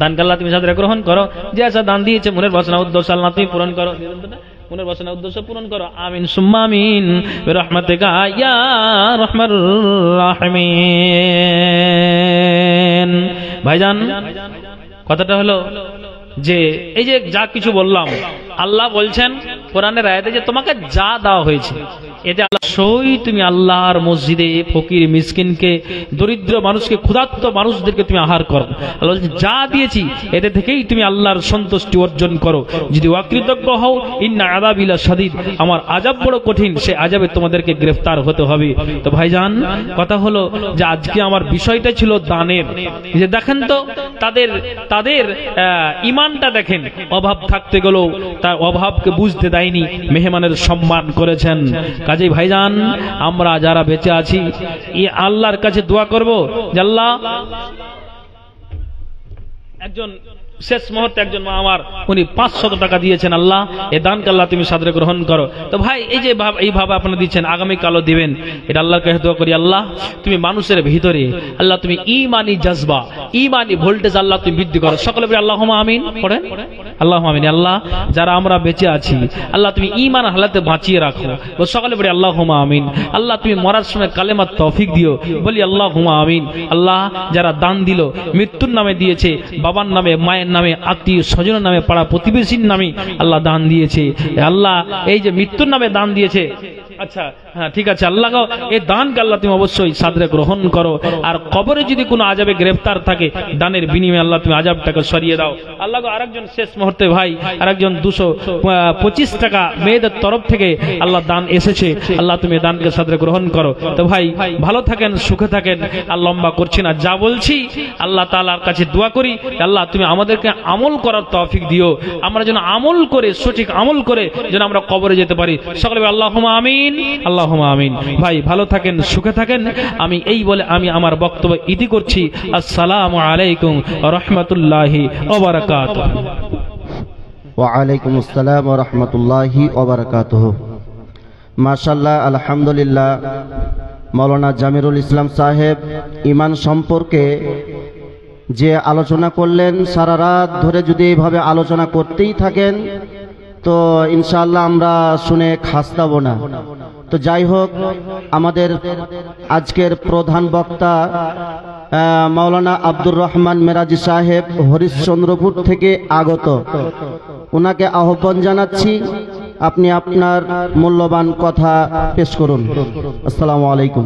দান আল্লাহ তুমি সাদরে গ্রহণ করো। যে আশা দান দিয়েছে মনের বাসনা উদ্দেশ্য আল্লাহ তুমি পূরণ করো। মনের বাসনা উদ্দেশ্য পূরণ করো। আমিন সুম্মা আমিন বিরহমাতিকা ইয়া রাহমার রাহিমিন। ভাইজান কথাটা হলো যে এই যে যা কিছু বললাম, আল্লাহ বলছেন কোরআনের আয়াতে যে তোমাকে যা দেওয়া হয়েছে এতে আল্লাহ সই তুমি আল্লাহর মসজিদে ফকির মিসকিনকে, দরিদ্র মানুষকে, ক্ষুধার্ত মানুষদেরকে তুমি আহার করো। আল্লাহ বলছেন যা দিয়েছি এতে থেকেই তুমি আল্লাহর সন্তুষ্টি অর্জন করো। যদি অকৃতজ্ঞ হও ইন্না আযাবি লাশাদীদ, আমার আযাব বড় কঠিন, সে আযাবে তোমাদেরকে গ্রেফতার হতে হবে। তো ভাইজান কথা হলো যে আজকে আমার বিষয়টা ছিল দানের। যে দেখেন তো তাদের ইমানটা দেখেন, অভাব থাকতে গেলেও তার অভাবকে বুঝতে দেয়নি, মেহমানের সম্মান করেছেন। কাজেই ভাইজান আমরা যারা বেঁচে আছি এই আল্লাহর কাছে দোয়া করব যে আল্লাহ, একজন শেষ মুহূর্তে একজন মা আমার উনি 500 টাকা দিয়েছেন, আল্লাহ এই দানকে আল্লাহ তুমি সাদরে গ্রহণ করো। তো ভাই এই যে এইভাবে আপনারা দিচ্ছেন, আগামীকালও দিবেন, এটা আল্লাহর কাছে দোয়া করি আল্লাহ তুমি মানুষের ভিতরে আল্লাহ তুমি ইমানি জজবা, ইমানি ভোল্টেজ আল্লাহ তুমি বৃদ্ধি করো। সকলে বলি আল্লাহুম্মা আমিন পড়েন, আল্লাহুম্মা আমিন। আল্লাহ যারা আমরা বেঁচে আছি আল্লাহ তুমি ইমান হালাতে বাঁচিয়ে রাখো। ও সকলে বলি আল্লাহুম্মা আমিন। আল্লাহ তুমি মরার সময় কালেমার তৌফিক দিও, বলি আল্লাহুম্মা আমিন। আল্লাহ যারা দান দিল, মৃত্যুর নামে দিয়েছে, বাবার নামে, মায়ের নামে, আত্মীয় স্বজনের নামে, পাড়া প্রতিবেশীর নামে আল্লাহ দান দিয়েছে, আল্লাহ এই যে মৃত্যুর নামে দান দিয়েছে, আচ্ছা হ্যাঁ ঠিক আছে আল্লাহ এই দানকে আল্লাহ তুমি অবশ্যই সাদরে গ্রহণ করো। আর কবরে যদি কোনো আযাবে গ্রেফতার থাকে, দানের বিনিময়ে আল্লাহ তুমি আযাবটাকে সরিয়ে দাও। আল্লাহ আরেকজন শেষ মুহূর্তে ভাই আরেকজন 225 টাকা মেয়েদের তরফ থেকে আল্লাহ দান এসেছে, আল্লাহ তুমি দানকে সাদরে গ্রহণ করো। তো ভাই ভালো থাকেন, সুখে থাকেন, আর লম্বা করছি না, যা বলছি আল্লাহ তাআলার কাছে দোয়া করি আল্লাহ তুমি আমাদেরকে আমল করার তৌফিক দিও, আমরা যেন আমল করে, সঠিক আমল করে যেন আমরা কবরে যেতে পারি। সকলে আল্লাহুম্মা আমিন, আল্লাহুম্মা আমিন। ভাই ভালো থাকেন, সুখে থাকেন। আমি এই বলে আমি আমার বক্তব্য ইতি করছি। আসসালামু আলাইকুম ওয়া রাহমাতুল্লাহি ওয়া বারাকাতুহু। ওয়া আলাইকুম আসসালাম ওয়া রাহমাতুল্লাহি ওয়া বারাকাতুহু। মাশাআল্লাহ, আলহামদুলিল্লাহ। মাওলানা জামিরুল ইসলাম সাহেব ঈমান সম্পর্কে যে আলোচনা করলেন, সারা রাত ধরে যদি এইভাবে আলোচনা করতেই থাকেন তো ইনশাআল্লাহ আমরা শুনে খাস্তাবো না। তো যাই হোক, আমাদের আজকের প্রধান বক্তা মাওলানা আব্দুর রহমান মেরাজি সাহেব হরিশ্চন্দ্রপুর থেকে আগত, ওনাকে আহ্বান জানাচ্ছি, আপনি আপনার মূল্যবান কথা পেশ করুন। আসসালামু আলাইকুম।